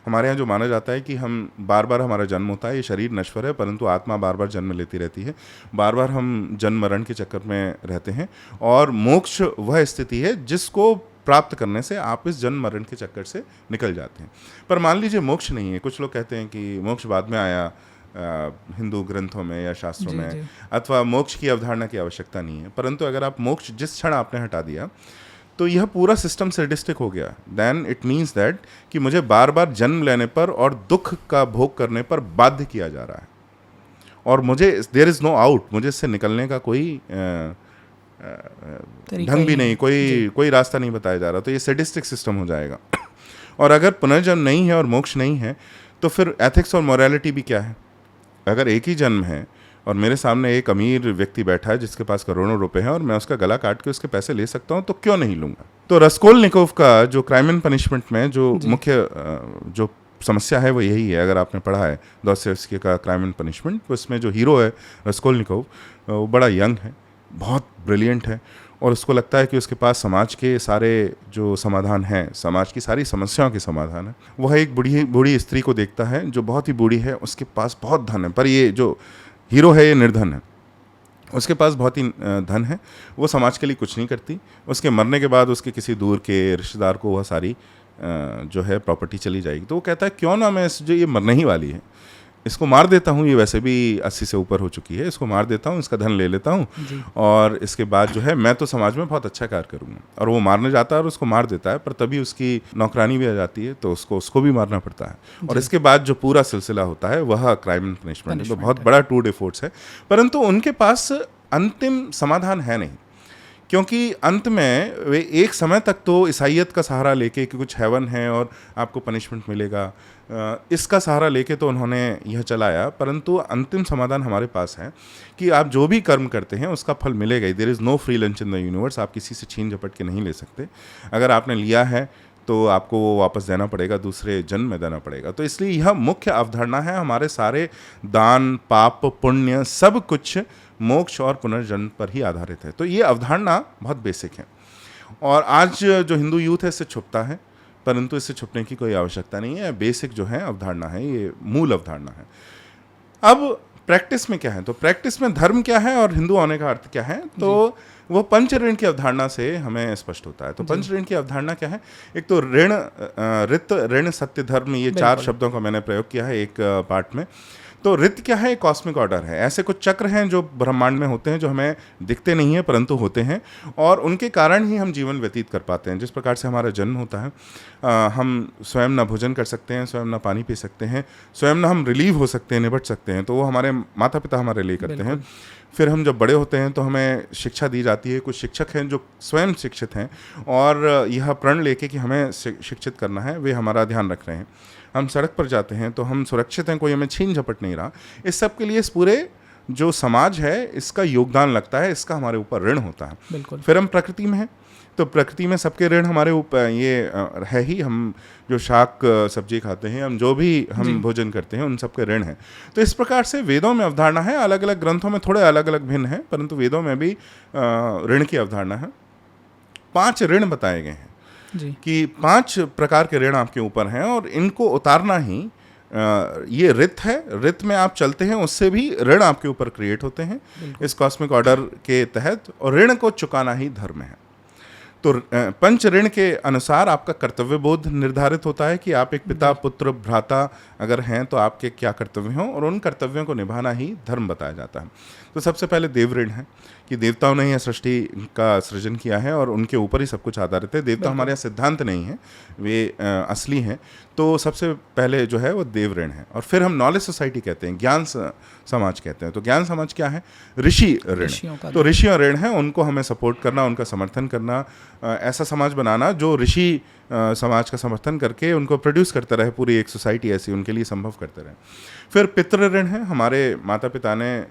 हमारे यहाँ जो माना जाता है कि हम बार बार हमारा जन्म होता है, ये शरीर नश्वर है, परंतु आत्मा बार बार जन्म लेती रहती है, बार बार हम जन्म मरण के चक्कर में रहते हैं, और मोक्ष वह स्थिति है जिसको प्राप्त करने से आप इस जन्म मरण के चक्कर से निकल जाते हैं। पर मान लीजिए मोक्ष नहीं है, कुछ लोग कहते हैं कि मोक्ष बाद में आया हिंदू ग्रंथों में या शास्त्रों में, अथवा मोक्ष की अवधारणा की आवश्यकता नहीं है। परंतु अगर आप मोक्ष जिस क्षण आपने हटा दिया तो यह पूरा सिस्टम सैडिस्टिक हो गया। देन इट मीन्स दैट कि मुझे बार बार जन्म लेने पर और दुख का भोग करने पर बाध्य किया जा रहा है, और मुझे देयर इज़ नो आउट, मुझे इससे निकलने का कोई ढंग भी नहीं, कोई रास्ता नहीं बताया जा रहा। तो ये सैडिस्टिक सिस्टम हो जाएगा। और अगर पुनर्जन्म नहीं है और मोक्ष नहीं है तो फिर एथिक्स और मोरालिटी भी क्या है। अगर एक ही जन्म है और मेरे सामने एक अमीर व्यक्ति बैठा है जिसके पास करोड़ों रुपए हैं और मैं उसका गला काट के उसके पैसे ले सकता हूं, तो क्यों नहीं लूंगा। तो रस्कोलनिकोव का जो क्राइम एंड पनिशमेंट में जो मुख्य जो समस्या है वो यही है। अगर आपने पढ़ा है दोस्तोयेव्स्की का क्राइम एंड पनिशमेंट, तो उसमें जो हीरो है रस्कोलनिकोव, वो बड़ा यंग है, बहुत ब्रिलियंट है, और उसको लगता है कि उसके पास समाज के सारे जो समाधान हैं, समाज की सारी समस्याओं के समाधान है। वह एक बूढ़ी स्त्री को देखता है जो बहुत ही बूढ़ी है, उसके पास बहुत धन है, पर ये जो हीरो है ये निर्धन है, उसके पास बहुत ही धन है, वो समाज के लिए कुछ नहीं करती। उसके मरने के बाद उसके किसी दूर के रिश्तेदार को वह सारी जो है प्रॉपर्टी चली जाएगी। तो वो कहता है क्यों ना मैं जो ये मरने ही वाली है इसको मार देता हूँ, ये वैसे भी 80 से ऊपर हो चुकी है, इसको मार देता हूँ, इसका धन ले लेता हूँ, और इसके बाद जो है मैं तो समाज में बहुत अच्छा कार्य करूँगा। और वो मारने जाता है और उसको मार देता है, पर तभी उसकी नौकरानी भी आ जाती है तो उसको भी मारना पड़ता है। और इसके बाद जो पूरा सिलसिला होता है वह क्राइम एंड पनिशमेंट है। तो बहुत बड़ा टूर डे फोर्स है, परंतु उनके पास अंतिम समाधान है नहीं, क्योंकि अंत में वे एक समय तक तो ईसाइयत का सहारा लेके कि कुछ हेवन है और आपको पनिशमेंट मिलेगा, इसका सहारा लेके तो उन्होंने यह चलाया, परंतु अंतिम समाधान हमारे पास है कि आप जो भी कर्म करते हैं उसका फल मिलेगा ही। There is no free lunch in the universe, आप किसी से छीन झपट के नहीं ले सकते। अगर आपने लिया है तो आपको वो वापस देना पड़ेगा, दूसरे जन्म में देना पड़ेगा। तो इसलिए यह मुख्य अवधारणा है। हमारे सारे दान, पाप, पुण्य सब कुछ मोक्ष और पुनर्जन्म पर ही आधारित है। तो ये अवधारणा बहुत बेसिक है और आज जो हिंदू यूथ है इससे छुपता है, परंतु इससे छुपने की कोई आवश्यकता नहीं है। बेसिक जो है अवधारणा है, ये मूल अवधारणा है। अब प्रैक्टिस में क्या है, तो प्रैक्टिस में धर्म क्या है और हिंदू होने का अर्थ क्या है, तो वो पंच ऋण की अवधारणा से हमें स्पष्ट होता है। तो पंच ऋण की अवधारणा क्या है, एक तो ऋण, ऋत, ऋण, सत्य, धर्म, ये 4 शब्दों का मैंने प्रयोग किया है एक पार्ट में। तो ऋत क्या है, कॉस्मिक ऑर्डर है। ऐसे कुछ चक्र हैं जो ब्रह्मांड में होते हैं, जो हमें दिखते नहीं हैं परंतु होते हैं, और उनके कारण ही हम जीवन व्यतीत कर पाते हैं। जिस प्रकार से हमारा जन्म होता है, हम स्वयं ना भोजन कर सकते हैं, स्वयं ना पानी पी सकते हैं, स्वयं ना हम रिलीव हो सकते हैं, निपट सकते हैं, तो वो हमारे माता पिता हमारे लिए करते हैं। फिर हम जब बड़े होते हैं तो हमें शिक्षा दी जाती है। कुछ शिक्षक हैं जो स्वयं शिक्षित हैं और यह प्रण लेके कि हमें शिक्षित करना है, वे हमारा ध्यान रख रहे हैं। हम सड़क पर जाते हैं तो हम सुरक्षित हैं, कोई हमें छीन झपट नहीं रहा। इस सब के लिए इस पूरे जो समाज है इसका योगदान लगता है, इसका हमारे ऊपर ऋण होता है। बिल्कुल। फिर हम प्रकृति में हैं, तो प्रकृति में सबके ऋण हमारे ऊपर ये है ही। हम जो शाक सब्जी खाते हैं, हम जो भी हम भोजन करते हैं, उन सबके ऋण हैं। तो इस प्रकार से वेदों में अवधारणा है, अलग अलग ग्रंथों में थोड़े अलग अलग भिन्न है, परंतु वेदों में भी ऋण की अवधारणा है। 5 ऋण बताए गए हैं कि 5 प्रकार के ऋण आपके ऊपर हैं और इनको उतारना ही ये रित है। रित में आप चलते हैं, उससे भी ऋण आपके ऊपर क्रिएट होते हैं इस कॉस्मिक ऑर्डर के तहत, और ऋण को चुकाना ही धर्म है। तो पंच ऋण के अनुसार आपका कर्तव्य बोध निर्धारित होता है कि आप एक पिता, पुत्र, भ्राता अगर हैं तो आपके क्या कर्तव्य हों, और उन कर्तव्यों को निभाना ही धर्म बताया जाता है। तो सबसे पहले देव ऋण है कि देवताओं ने यह सृष्टि का सृजन किया है और उनके ऊपर ही सब कुछ आधारित है। देवता हमारे यहाँ सिद्धांत नहीं है, वे असली हैं। तो सबसे पहले जो है वो देव ऋण है। और फिर हम नॉलेज सोसाइटी कहते हैं, ज्ञान समाज कहते हैं। तो ज्ञान समाज क्या है, ऋषि ऋण। तो ऋषियों ऋण है, उनको हमें सपोर्ट करना, उनका समर्थन करना, ऐसा समाज बनाना जो ऋषि समाज का समर्थन करके उनको प्रोड्यूस करते रहे, पूरी एक सोसाइटी ऐसी उनके लिए संभव करते रहे। फिर पितृ ऋण है, हमारे माता पिता ने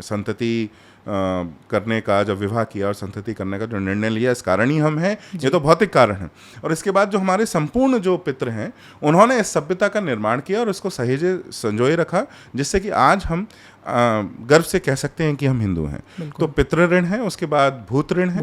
संतति करने का, जब विवाह किया और संतति करने का जो निर्णय लिया, इस कारण ही हम हैं। ये तो भौतिक कारण है। और इसके बाद जो हमारे संपूर्ण जो पितृ हैं, उन्होंने इस सभ्यता का निर्माण किया और उसको सहेजे संजोए रखा, जिससे कि आज हम गर्व से कह सकते हैं कि हम हिंदू हैं। तो पितृ ऋण है। उसके बाद भूत ऋण है।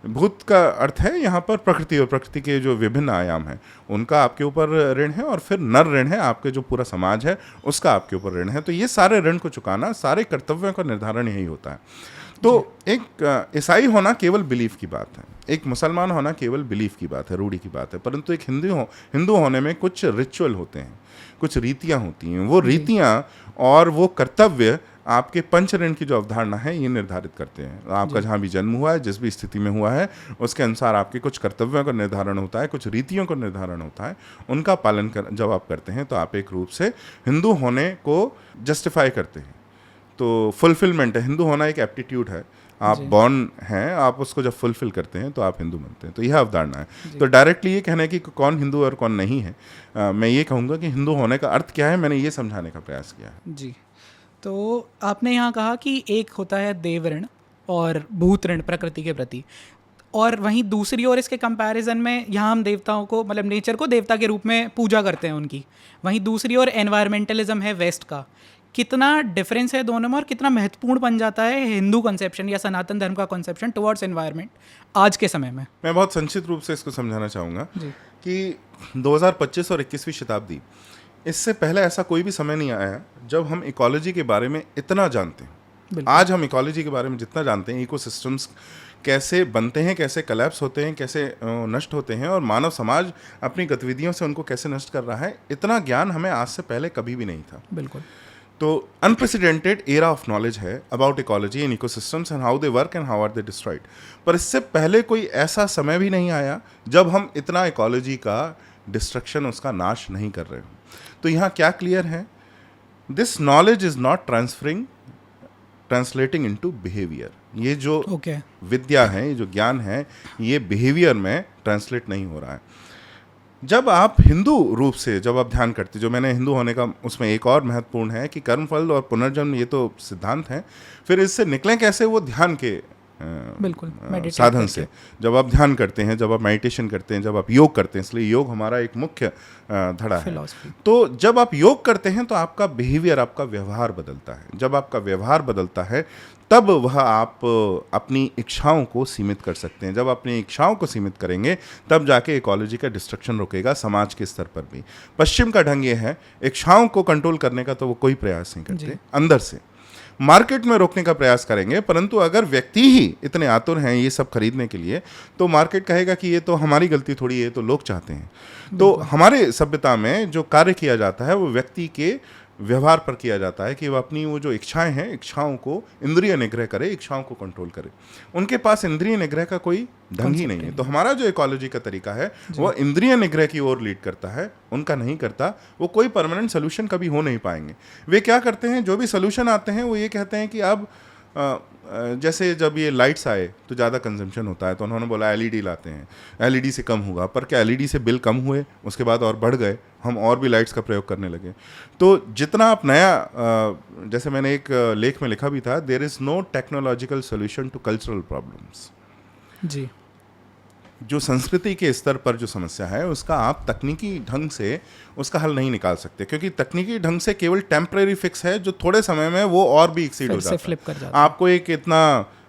भूत का अर्थ है यहाँ पर प्रकृति, और प्रकृति के जो विभिन्न आयाम हैं उनका आपके ऊपर ऋण है। और फिर नर ऋण है, आपके जो पूरा समाज है उसका आपके ऊपर ऋण है। तो ये सारे ऋण को चुकाना, सारे कर्तव्यों का निर्धारण यही होता है। तो एक ईसाई होना केवल बिलीफ की बात है, एक मुसलमान होना केवल बिलीफ की बात है, रूढ़ी की बात है, परंतु एक हिंदू होने में कुछ रिचुअल होते हैं, कुछ रीतियां होती हैं। वो रीतियां और वो कर्तव्य आपके पंच ऋण की जो अवधारणा है ये निर्धारित करते हैं। आपका जहाँ भी जन्म हुआ है, जिस भी स्थिति में हुआ है, उसके अनुसार आपके कुछ कर्तव्यों का निर्धारण होता है, कुछ रीतियों का निर्धारण होता है। उनका पालन जब आप करते हैं तो आप एक रूप से हिंदू होने को जस्टिफाई करते हैं। तो फुलफिलमेंट है, हिंदू होना एक एप्टीट्यूड है। आप बॉर्न हैं, आप उसको जब फुलफिल करते हैं तो आप हिंदू बनते हैं। तो यह अवधारणा है। तो डायरेक्टली ये कहना है कि कौन हिंदू और कौन नहीं है, मैं ये कहूँगा कि हिंदू होने का अर्थ क्या है, मैंने ये समझाने का प्रयास किया है। जी। तो आपने यहाँ कहा कि एक होता है देव ऋण और भूत ऋण प्रकृति के प्रति, और वहीं दूसरी ओर इसके कंपैरिजन में यहाँ हम देवताओं को, मतलब नेचर को देवता के रूप में पूजा करते हैं उनकी। वहीं दूसरी ओर एनवायरमेंटलिज्म है वेस्ट का। कितना डिफरेंस है दोनों में और कितना महत्वपूर्ण बन जाता है हिंदू कॉन्सेप्शन या सनातन धर्म का कॉन्सेप्शन टुवर्ड्स एनवायरनमेंट आज के समय में? मैं बहुत संक्षिप्त रूप से इसको समझाना चाहूँगा कि 2025 और 21वीं शताब्दी, इससे पहले ऐसा कोई भी समय नहीं आया जब हम इकोलॉजी के बारे में इतना जानते हैं। आज हम इकोलॉजी के बारे में जितना जानते हैं, इकोसिस्टम्स कैसे बनते हैं, कैसे कोलैप्स होते हैं, कैसे नष्ट होते हैं, और मानव समाज अपनी गतिविधियों से उनको कैसे नष्ट कर रहा है, इतना ज्ञान हमें आज से पहले कभी भी नहीं था। बिल्कुल। तो अनप्रेसिडेंटेड एरा ऑफ नॉलेज है about ecology and ecosystems and how they work and how are they destroyed. पर इससे पहले कोई ऐसा समय भी नहीं आया जब हम इतना इकोलॉजी का डिस्ट्रक्शन, उसका नाश नहीं कर रहे हो। तो यहाँ क्या क्लियर है, this knowledge is not translating into behaviour. ये जो विद्या है, ये जो ज्ञान है, ये बिहेवियर में ट्रांसलेट नहीं हो रहा है। जब आप हिंदू रूप से जब आप ध्यान करते, जो मैंने हिंदू होने का, उसमें एक और महत्वपूर्ण है कि कर्मफल और पुनर्जन्म, ये तो सिद्धांत हैं, फिर इससे निकलें कैसे, वो ध्यान के बिल्कुल, meditate साधन करके। से, जब आप ध्यान करते हैं, जब आप मेडिटेशन करते हैं, जब आप योग करते हैं, इसलिए योग हमारा एक मुख्य धड़ा है। Philosophy। तो जब आप योग करते हैं तो आपका बिहेवियर, आपका व्यवहार बदलता है। जब आपका व्यवहार बदलता है तब वह आप अपनी इच्छाओं को सीमित कर सकते हैं। जब अपनी इच्छाओं को सीमित करेंगे तब जाके इकोलॉजी का डिस्ट्रक्शन रुकेगा, समाज के स्तर पर भी। पश्चिम का ढंग ये है, इच्छाओं को कंट्रोल करने का तो वो कोई प्रयास नहीं करते, अंदर से मार्केट में रोकने का प्रयास करेंगे, परंतु अगर व्यक्ति ही इतने आतुर हैं ये सब खरीदने के लिए तो मार्केट कहेगा कि ये तो हमारी गलती थोड़ी है, ये तो लोग चाहते हैं। तो हमारे सभ्यता में जो कार्य किया जाता है वो व्यक्ति के व्यवहार पर किया जाता है कि वह अपनी वो जो इच्छाएं हैं, इच्छाओं को इंद्रिय निग्रह करे, इच्छाओं को कंट्रोल करे। उनके पास इंद्रिय निग्रह का कोई ढंग ही नहीं है। तो हमारा जो इकोलॉजी का तरीका है वह इंद्रिय निग्रह की ओर लीड करता है, उनका नहीं करता। वो कोई परमानेंट सोल्यूशन कभी हो नहीं पाएंगे। वे क्या करते हैं, जो भी सोल्यूशन आते हैं वो ये कहते हैं कि अब जैसे जब ये लाइट्स आए तो ज़्यादा कंजम्पशन होता है, तो उन्होंने बोला एलईडी लाते हैं, एलईडी से कम होगा। पर क्या एलईडी से बिल कम हुए? उसके बाद और बढ़ गए, हम और भी लाइट्स का प्रयोग करने लगे। तो जितना आप नया, जैसे मैंने एक लेख में लिखा भी था, there is no technological solution to cultural problems. जी, जो संस्कृति के स्तर पर जो समस्या है उसका आप तकनीकी ढंग से उसका हल नहीं निकाल सकते, क्योंकि तकनीकी ढंग से केवल टेम्परेरी फिक्स है जो थोड़े समय में वो और भी एक्सीड हो जाता फ्लिप कर है। जाता है। आपको एक इतना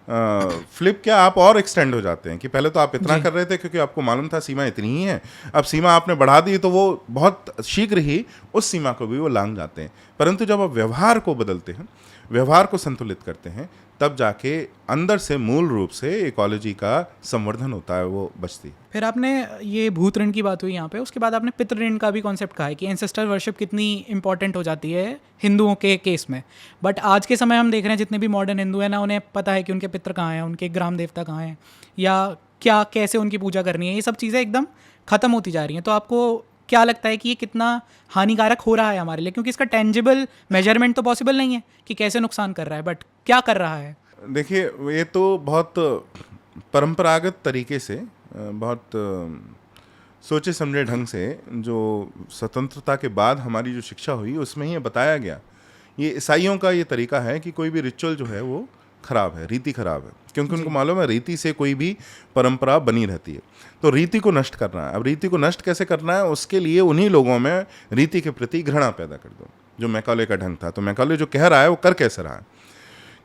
फ्लिप क्या, आप और एक्सटेंड हो जाते हैं कि पहले तो आप इतना कर रहे थे क्योंकि आपको मालूम था सीमा इतनी ही है, अब सीमा आपने बढ़ा दी तो वो बहुत शीघ्र ही उस सीमा को भी वो लांघ जाते हैं। परंतु जब आप व्यवहार को बदलते हैं, व्यवहार को संतुलित करते हैं, तब जाके अंदर से मूल रूप से इकोलॉजी का संवर्धन होता है, वो बचती है। फिर आपने ये भूत ऋण की बात हुई यहाँ पे, उसके बाद आपने पितृ ऋण का भी कॉन्सेप्ट कहा है कि एंसेस्टर वर्शिप कितनी इंपॉर्टेंट हो जाती है हिंदुओं के केस में। बट आज के समय हम देख रहे हैं जितने भी मॉडर्न हिंदू हैं ना, उन्हें पता है कि उनके पितृ कहाँ हैं, उनके ग्राम देवता कहाँ हैं, या क्या कैसे उनकी पूजा करनी है। ये सब चीज़ें एकदम ख़त्म होती जा रही हैं। तो आपको क्या लगता है कि ये कितना हानिकारक हो रहा है हमारे लिए? क्योंकि इसका टेंजिबल मेजरमेंट तो पॉसिबल नहीं है कि कैसे नुकसान कर रहा है, बट क्या कर रहा है? देखिए, ये तो बहुत परंपरागत तरीके से, बहुत सोचे समझे ढंग से जो स्वतंत्रता के बाद हमारी जो शिक्षा हुई उसमें ये बताया गया। ये ईसाइयों का ये तरीका है कि कोई भी रिचुअल जो है वो खराब है, रीति खराब है, क्योंकि उनको मालूम है रीति से कोई भी परंपरा बनी रहती है। तो रीति को नष्ट करना है। अब रीति को नष्ट कैसे करना है, उसके लिए उन्हीं लोगों में रीति के प्रति घृणा पैदा कर दो, जो मैकाले का ढंग था। तो मैकाले जो कह रहा है वो कर कैसे रहा है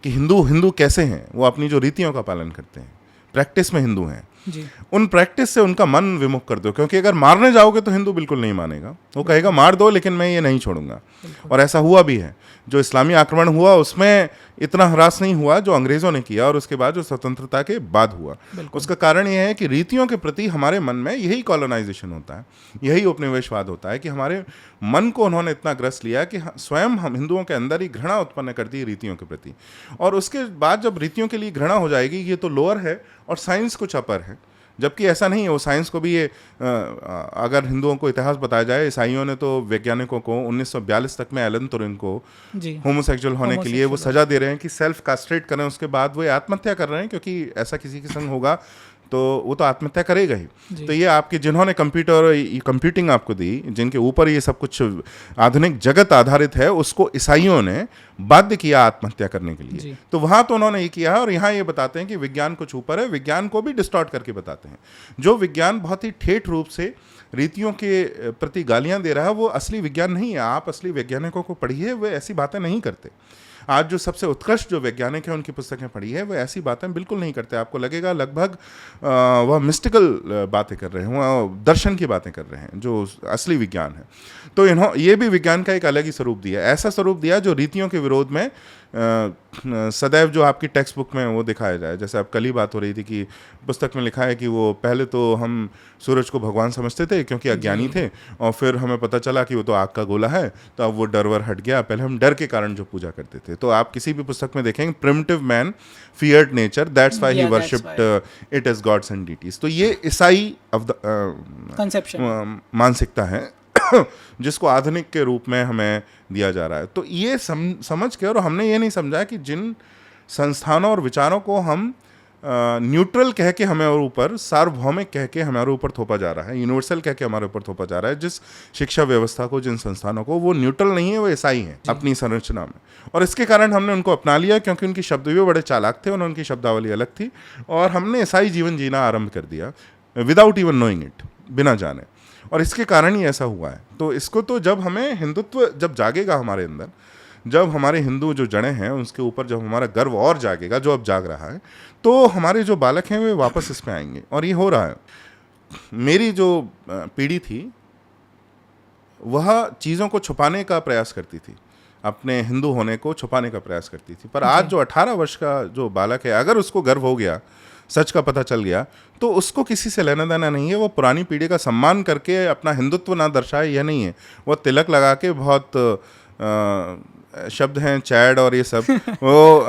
कि हिंदू कैसे हैं, वो अपनी जो रीतियों का पालन करते हैं, प्रैक्टिस में हिंदू हैं जी। उन प्रैक्टिस से उनका मन विमुख कर दो, क्योंकि अगर मारने जाओगे तो हिंदू बिल्कुल नहीं मानेगा, वो कहेगा मार दो लेकिन मैं ये नहीं छोड़ूंगा। और ऐसा हुआ भी है। जो इस्लामी आक्रमण हुआ उसमें इतना हरास नहीं हुआ जो अंग्रेज़ों ने किया, और उसके बाद जो स्वतंत्रता के बाद हुआ। उसका कारण यह है कि रीतियों के प्रति हमारे मन में यही कॉलोनाइजेशन होता है, यही उपनिवेशवाद होता है कि हमारे मन को उन्होंने इतना ग्रस लिया कि स्वयं हम हिंदुओं के अंदर ही घृणा उत्पन्न कर दी रीतियों के प्रति। और उसके बाद जब रीतियों के लिए घृणा हो जाएगी, ये तो लोअर है और साइंस कुछ अपर है, जबकि ऐसा नहीं है। वो साइंस को भी ये अगर हिंदुओं को इतिहास बताया जाए, ईसाइयों ने तो वैज्ञानिकों को 1942 तक में एलन तुरिन को होमोसेक्सुअल होने के लिए वो सजा दे रहे हैं कि सेल्फ कास्ट्रेट करें, उसके बाद वो आत्महत्या कर रहे हैं, क्योंकि ऐसा किसी के संग होगा तो वो तो आत्महत्या करेगा ही। तो ये आपके जिन्होंने कंप्यूटिंग आपको दी, जिनके ऊपर ये सब कुछ आधुनिक जगत आधारित है, उसको ईसाइयों ने बाध्य किया आत्महत्या करने के लिए। तो वहाँ तो उन्होंने ये किया है। और यहाँ ये बताते हैं कि विज्ञान कुछ ऊपर है, विज्ञान को भी डिस्टॉर्ट करके बताते हैं। जो विज्ञान बहुत ही ठेठ रूप से रीतियों के प्रति गालियाँ दे रहा है वो असली विज्ञान नहीं है। आप असली वैज्ञानिकों को पढ़िए, वे ऐसी बातें नहीं करते। आज जो सबसे उत्कृष्ट जो वैज्ञानिक हैं उनकी पुस्तकें पढ़ी है, वो ऐसी बातें बिल्कुल नहीं करते। आपको लगेगा लगभग वह मिस्टिकल बातें कर रहे हैं, वह दर्शन की बातें कर रहे हैं, जो असली विज्ञान है। तो ये भी विज्ञान का एक अलग ही स्वरूप दिया, ऐसा स्वरूप दिया जो रीतियों के विरोध में सदैव जो आपकी टेक्स्ट बुक में वो दिखाया जाए। जैसे अब कल ही बात हो रही थी कि पुस्तक में लिखा है कि वो पहले तो हम सूरज को भगवान समझते थे क्योंकि अज्ञानी थे, और फिर हमें पता चला कि वो तो आग का गोला है, तो अब वो डर वर हट गया। पहले हम डर के कारण जो पूजा करते थे। तो आप किसी भी पुस्तक में देखेंगे primitive man feared nature, that's why he worshipped it as gods and deities. तो ये ईसाई मानसिकता है जिसको आधुनिक के रूप में हमें दिया जा रहा है। तो ये समझ के, और हमने ये नहीं समझा कि जिन संस्थानों और विचारों को हम न्यूट्रल कह के हमें और ऊपर, सार्वभौमिक कह के हमारे ऊपर थोपा जा रहा है, यूनिवर्सल कह के हमारे ऊपर थोपा जा रहा है। जिस शिक्षा व्यवस्था को, जिन संस्थानों को, वो न्यूट्रल नहीं है, वो ईसाई हैं अपनी संरचना में। और इसके कारण हमने उनको अपना लिया, क्योंकि उनकी शब्द भी बड़े चालाक थे और उनकी शब्दावली अलग थी, और हमने ईसाई जीवन जीना आरंभ कर दिया विदाउट इवन नोइंग इट, बिना जाने। और इसके कारण ही ऐसा हुआ है। तो इसको तो जब हमें हिंदुत्व जब जागेगा हमारे अंदर, जब हमारे हिंदू जो जड़ें हैं उसके ऊपर जब हमारा गर्व और जागेगा, जो अब जाग रहा है, तो हमारे जो बालक हैं वे वापस इसमें आएंगे। और ये हो रहा है। मेरी जो पीढ़ी थी वह चीज़ों को छुपाने का प्रयास करती थी, अपने हिंदू होने को छुपाने का प्रयास करती थी। पर आज जो 18 वर्ष का जो बालक है, अगर उसको गर्व हो गया, सच का पता चल गया, तो उसको किसी से लेना देना नहीं है। वो पुरानी पीढ़ी का सम्मान करके अपना हिंदुत्व ना दर्शाए, यह नहीं है। वो तिलक लगा के, बहुत शब्द हैं चैड और ये सब वो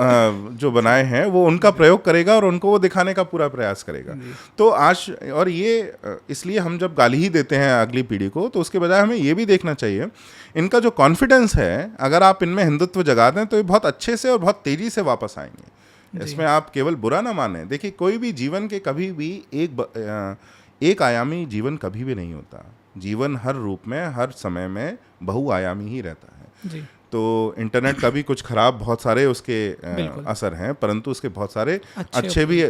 जो बनाए हैं, वो उनका प्रयोग करेगा और उनको वो दिखाने का पूरा प्रयास करेगा। तो आज, और ये इसलिए हम जब गाली ही देते हैं अगली पीढ़ी को, तो उसके बजाय हमें ये भी देखना चाहिए इनका जो कॉन्फिडेंस है, अगर आप इनमें हिंदुत्व जगा दें तो ये बहुत अच्छे से और बहुत तेज़ी से वापस आएंगे। इसमें आप केवल बुरा ना माने। देखिए, कोई भी जीवन के कभी भी एक आयामी जीवन कभी भी नहीं होता। जीवन हर रूप में, हर समय में बहुआयामी ही रहता है। जी। तो इंटरनेट का भी कुछ खराब बहुत सारे उसके असर हैं, परंतु उसके बहुत सारे अच्छे भी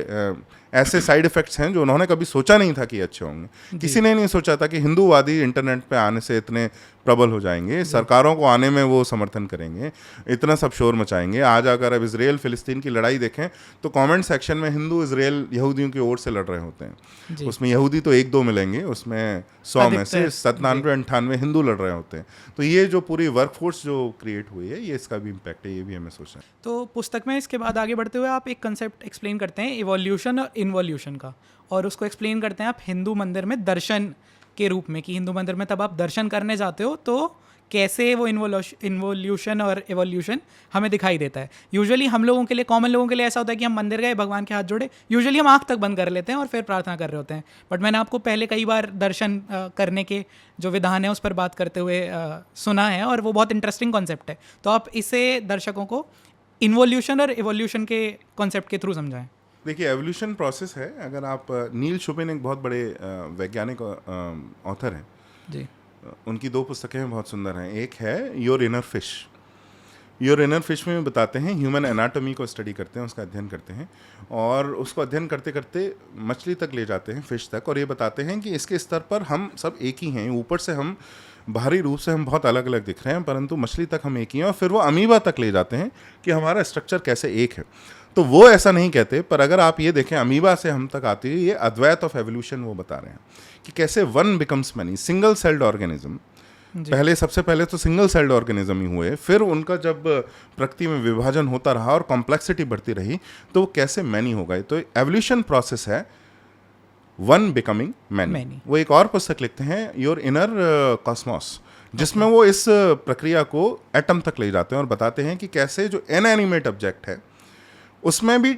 ऐसे साइड इफ़ेक्ट्स हैं जो उन्होंने कभी सोचा नहीं था कि अच्छे होंगे। किसी ने नहीं सोचा था कि हिंदूवादी इंटरनेट पे आने से इतने प्रबल हो जाएंगे, सरकारों को आने में वो समर्थन करेंगे, इतना सब शोर मचाएंगे। आज अगर अब इजराइल फिलिस्तीन की लड़ाई देखें तो कमेंट सेक्शन में हिंदू इजराइल यहूदियों की ओर से लड़ रहे होते हैं। उसमें यहूदी तो 1-2 मिलेंगे, उसमें 100 में से 97-98 हिंदू लड़ रहे होते हैं। तो ये जो पूरी वर्कफोर्स जो क्रिएट हुई है, ये इसका भी इम्पैक्ट है, ये भी हमें सोचना है। तो पुस्तक में इसके बाद आगे बढ़ते हुए आप एक कंसेप्ट एक्सप्लेन करते हैं इवोल्यूशन और इन्वोल्यूशन का, और उसको एक्सप्लेन करते हैं आप हिंदू मंदिर में दर्शन के रूप में, कि हिंदू मंदिर में तब आप दर्शन करने जाते हो तो कैसे वो इन्वोल्यूशन और एवोल्यूशन हमें दिखाई देता है। यूजुअली हम लोगों के लिए, कॉमन लोगों के लिए ऐसा होता है कि हम मंदिर गए, भगवान के हाथ जोड़े, यूजुअली हम आँख तक बंद कर लेते हैं और फिर प्रार्थना कर रहे होते हैं। बट मैंने आपको पहले कई बार दर्शन करने के जो विधान है उस पर बात करते हुए सुना है, और वो बहुत इंटरेस्टिंग कॉन्सेप्ट है। तो आप इसे दर्शकों को इन्वोल्यूशन और एवोल्यूशन के कॉन्सेप्ट के थ्रू समझाएं। देखिए, एवोल्यूशन प्रोसेस है। अगर आप नील शुपिन एक बहुत बड़े वैज्ञानिक ऑथर हैं जी, उनकी 2 पुस्तकें बहुत सुंदर हैं। एक है your inner fish. Your inner fish में बताते हैं, ह्यूमन एनाटॉमी को स्टडी करते हैं, उसका अध्ययन करते हैं, और उसको अध्ययन करते करते मछली तक ले जाते हैं, फिश तक, और ये बताते हैं कि इसके स्तर पर हम सब एक ही हैं। ऊपर से हम बाहरी रूप से हम बहुत अलग अलग दिख रहे हैं, परंतु मछली तक हम एक ही हैं। और फिर वो अमीबा तक ले जाते हैं कि हमारा स्ट्रक्चर कैसे एक है। तो वो ऐसा नहीं कहते, पर अगर आप ये देखें, अमीबा से हम तक आती है, ये अद्वैत ऑफ एवोल्यूशन वो बता रहे हैं कि कैसे one becomes many, single celled organism. पहले, सबसे पहले तो सिंगल सेल्ड ऑर्गेनिज्म ही हुए, फिर उनका जब प्रकृति में विभाजन होता रहा और कॉम्प्लेक्सिटी बढ़ती रही, तो वो कैसे मैनी हो गए। तो एवोल्यूशन प्रोसेस है वन बिकमिंग मैनी। वो एक और पुस्तक लिखते हैं, योर इनर कॉस्मोस, जिसमें वो इस प्रक्रिया को एटम तक ले जाते हैं और बताते हैं कि कैसे जो इनएनिमेट ऑब्जेक्ट है उसमें भी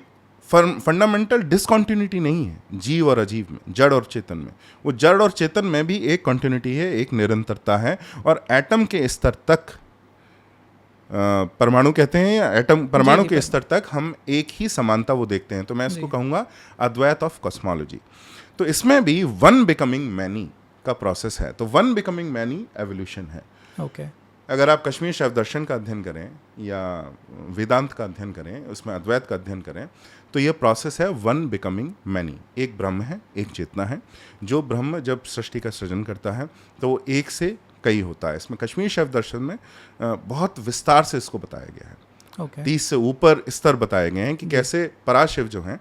फंडामेंटल डिसकॉन्टिन्यूटी नहीं है, जीव और अजीव में, जड़ और चेतन में। वो जड़ और चेतन में भी एक कॉन्टिन्यूटी है, एक निरंतरता है। और एटम के स्तर तक, परमाणु कहते हैं, या एटम, परमाणु के स्तर तक हम एक ही समानता वो देखते हैं। तो मैं इसको कहूँगा अद्वैत ऑफ कॉस्मोलॉजी। तो इसमें भी वन बिकमिंग मैनी का प्रोसेस है। तो वन बिकमिंग मैनी एवोल्यूशन है। ओके। अगर आप कश्मीर शैव दर्शन का अध्ययन करें या वेदांत का अध्ययन करें, उसमें अद्वैत का अध्ययन करें, तो ये प्रोसेस है वन बिकमिंग मैनी। एक ब्रह्म है, एक चेतना है। जो ब्रह्म जब सृष्टि का सृजन करता है तो वो एक से कई होता है। इसमें कश्मीर शैव दर्शन में बहुत विस्तार से इसको बताया गया है। 30 से ऊपर स्तर बताए गए हैं कि कैसे पराशिव जो हैं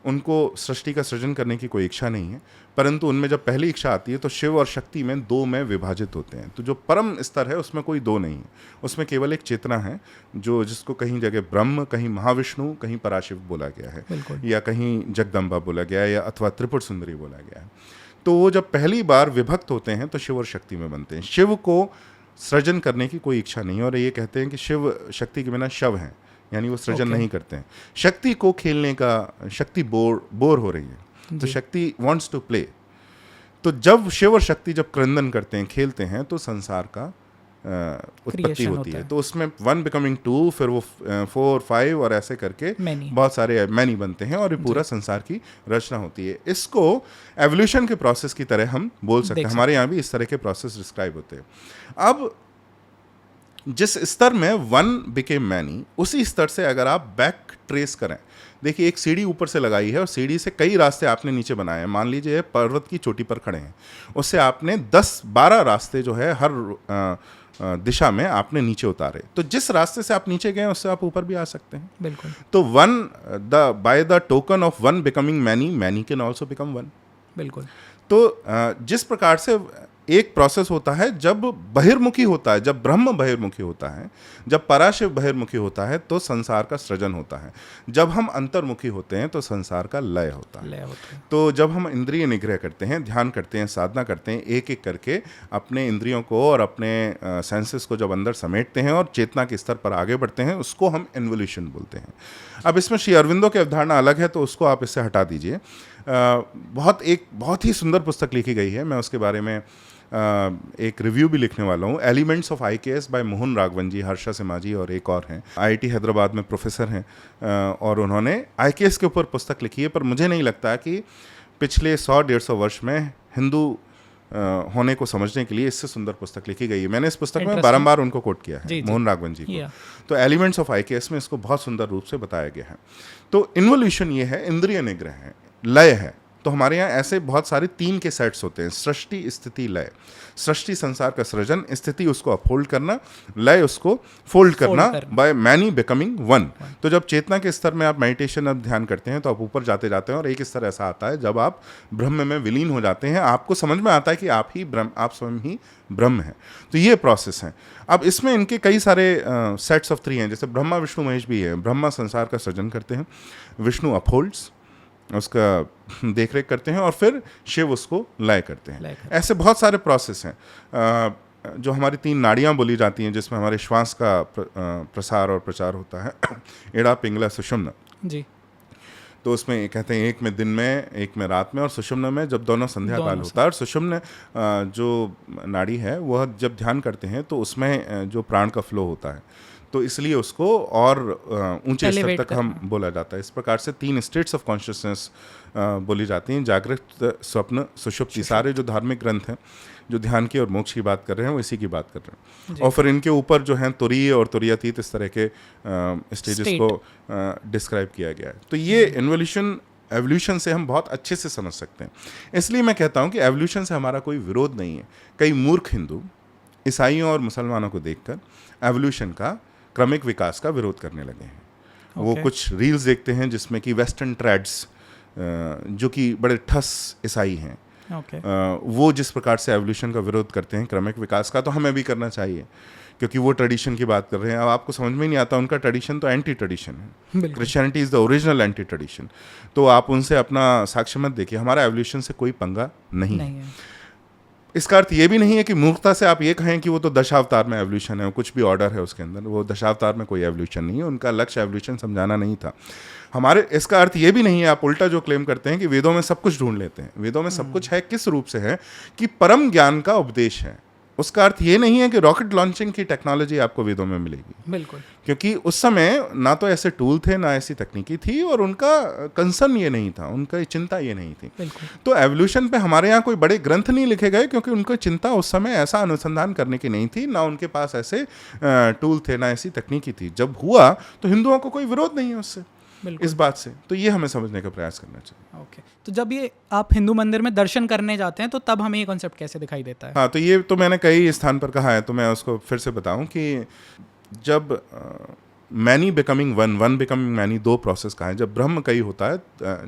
उनको सृष्टि का सृजन करने की कोई इच्छा नहीं है, परंतु उनमें जब पहली इच्छा आती है तो शिव और शक्ति में 2 में विभाजित होते हैं। तो जो परम स्तर है उसमें कोई 2 नहीं है, उसमें केवल एक चेतना है, जो जिसको कहीं जगह ब्रह्म, कहीं महाविष्णु, कहीं पराशिव बोला गया है, या कहीं जगदम्बा बोला गया है, या अथवा त्रिपुर सुंदरी बोला गया है। तो वो जब पहली बार विभक्त होते हैं तो शिव और शक्ति में बनते हैं। शिव को सृजन करने की कोई इच्छा नहीं, और ये कहते हैं कि शिव शक्ति के बिना शव हैं, यानी वो सृजन नहीं करते हैं। शक्ति को खेलने का, शक्ति बोर हो रही है, तो शक्ति वांट्स टू प्ले। तो जब शिव और शक्ति जब क्रंदन करते हैं, खेलते हैं, तो संसार का उत्पत्ति Creation होती होता है। है। तो उसमें 1 becoming 2, फिर वो 4, 5 और ऐसे करके Many. बहुत सारे मैनी बनते हैं और ये पूरा संसार की रचना होती है। इसको एवोल्यूशन के प्रोसेस की तरह हम बोल सकते देख हैं। हमारे यहाँ भी इस तरह के प्रोसेस डिस्क्राइब होते हैं। अब जिस स्तर में 1 became many, उसी स्तर से अगर आप बैक ट्रेस करें, देखिए एक सीढ़ी ऊपर से लगाई है और सीढ़ी से कई रास्ते आपने नीचे बनाए हैं। मान लीजिए पर्वत की चोटी पर खड़े हैं, उससे आपने 10-12 रास्ते जो है हर दिशा में आपने नीचे उतारे। तो जिस रास्ते से आप नीचे गए उससे आप ऊपर भी आ सकते हैं। बिल्कुल तो by the token of 1 becoming many, many can also become 1। बिल्कुल। तो जिस प्रकार से एक प्रोसेस होता है जब बहिर्मुखी होता है, जब ब्रह्म बहिर्मुखी होता है, जब पराशिव बहिर्मुखी होता है तो संसार का सृजन होता है। जब हम अंतर्मुखी होते हैं तो संसार का लय होता है। तो जब हम इंद्रिय निग्रह करते हैं, ध्यान करते हैं, साधना करते हैं, एक एक करके अपने इंद्रियों को और अपने सेंसेस को जब अंदर समेटते हैं और चेतना के स्तर पर आगे बढ़ते हैं, उसको हम इन्वोल्यूशन बोलते हैं। अब इसमें श्री अरविंदो की अवधारणा अलग है, तो उसको आप इससे हटा दीजिए। बहुत ही सुंदर पुस्तक लिखी गई है, मैं उसके बारे में एक रिव्यू भी लिखने वाला हूँ। Elements of IKS by Mohan Raghavan ji, Harsha Simaji और एक और हैं, IIT हैदराबाद में प्रोफेसर हैं, और उन्होंने IKS के ऊपर पुस्तक लिखी है। पर मुझे नहीं लगता कि पिछले 100-150 वर्ष में हिंदू होने को समझने के लिए इससे सुंदर पुस्तक लिखी गई है। मैंने इस पुस्तक में बारंबार उनको कोट किया है, मोहन राघवन जी को। तो एलिमेंट्स ऑफ IKS में इसको बहुत सुंदर रूप से बताया गया है। तो इन्वोल्यूशन ये है, इंद्रिय निग्रह है, लय है। तो हमारे यहाँ ऐसे बहुत सारे 3 के सेट्स होते हैं, सृष्टि, स्थिति, लय। सृष्टि संसार का सृजन, स्थिति उसको अपहोल्ड करना, लय उसको फोल्ड करना बाय मैनी बिकमिंग 1। तो जब चेतना के स्तर में आप मेडिटेशन अब ध्यान करते हैं तो आप ऊपर जाते जाते हैं और एक स्तर ऐसा आता है जब आप ब्रह्म में विलीन हो जाते हैं, आपको समझ में आता है कि आप स्वयं ही ब्रह्म हैं। तो ये प्रोसेस है। अब इसमें इनके कई सारे सेट्स ऑफ 3 हैं, जैसे ब्रह्मा विष्णु महेश भी है। ब्रह्मा संसार का सृजन करते हैं, विष्णु अपहोल्ड्स, उसका देख रेख करते हैं, और फिर शिव उसको लय करते हैं। ऐसे बहुत सारे प्रोसेस हैं। जो हमारी 3 नाड़ियाँ बोली जाती हैं, जिसमें हमारे श्वास का प्रसार और प्रचार होता है, एड़ा, पिंगला, सुषुम्ना जी। तो उसमें कहते हैं एक में दिन में, एक में रात में, और सुषुम्ना में जब दोनों संध्या काल होता है। और सुषुम्ना जो नाड़ी है वह जब ध्यान करते हैं तो उसमें जो प्राण का फ्लो होता है, तो इसलिए उसको और ऊंचे स्तर तक हम बोला जाता है। इस प्रकार से 3 स्टेट्स ऑफ कॉन्शियसनेस बोली जाती हैं, जागृत, स्वप्न, सुषुप्ति। सारे जो धार्मिक ग्रंथ हैं जो ध्यान की और मोक्ष की बात कर रहे हैं वो इसी की बात कर रहे हैं। और फिर इनके ऊपर जो हैं तुरीय और तुरीयातीत, इस तरह के स्टेजेस को डिस्क्राइब किया गया है। तो ये एवोल्यूशन से हम बहुत अच्छे से समझ सकते हैं। इसलिए मैं कहता हूँ कि एवोल्यूशन से हमारा कोई विरोध नहीं है। कई मूर्ख हिंदू ईसाइयों और मुसलमानों को देखकर एवोल्यूशन का, क्रमिक विकास का विरोध करने लगे हैं। वो कुछ रील्स देखते हैं जिसमें कि वेस्टर्न ट्रेड्स, जो कि बड़े ठस ईसाई हैं, वो जिस प्रकार से एवोल्यूशन का विरोध करते हैं, क्रमिक विकास का, तो हमें भी करना चाहिए, क्योंकि वो ट्रेडिशन की बात कर रहे हैं। अब आपको समझ में नहीं आता, उनका ट्रेडिशन तो एंटी ट्रेडिशन है। Christianity is the original anti tradition. तो आप उनसे अपना साक्ष्य मत देखिए, हमारा एवोल्यूशन से कोई पंगा नहीं है। इसका अर्थ ये भी नहीं है कि मूर्खता से आप ये कहें कि वो तो दशावतार में एवोल्यूशन है, कुछ भी ऑर्डर है उसके अंदर, वो दशावतार में कोई एवोल्यूशन नहीं है। उनका लक्ष्य एवोल्यूशन समझाना नहीं था। हमारे इसका अर्थ ये भी नहीं है, आप उल्टा जो क्लेम करते हैं कि वेदों में सब कुछ ढूंढ लेते हैं। वेदों में सब कुछ है, किस रूप से है कि परम ज्ञान का उपदेश है। उसका अर्थ ये नहीं है कि रॉकेट लॉन्चिंग की टेक्नोलॉजी आपको वेदों में मिलेगी, बिल्कुल, क्योंकि उस समय ना तो ऐसे टूल थे, ना ऐसी तकनीकी थी, और उनका कंसर्न ये नहीं था, उनका चिंता ये नहीं थी। तो एवोल्यूशन पे हमारे यहाँ कोई बड़े ग्रंथ नहीं लिखे गए, क्योंकि उनको चिंता उस समय ऐसा अनुसंधान करने की नहीं थी, ना उनके पास ऐसे टूल थे, ना ऐसी तकनीकी थी। जब हुआ तो हिंदुओं को कोई विरोध नहीं है उससे, इस बात से। तो ये हमें समझने का प्रयास करना चाहिए। ओके, तो जब ये आप हिंदू मंदिर में दर्शन करने जाते हैं तो तब हमें ये कॉन्सेप्ट कैसे दिखाई देता है? हाँ, तो ये तो मैंने कई स्थान पर कहा है, तो मैं उसको फिर से बताऊं कि जब many becoming 1, 1 becoming many, 2 process का है। जब ब्रह्म कई होता है,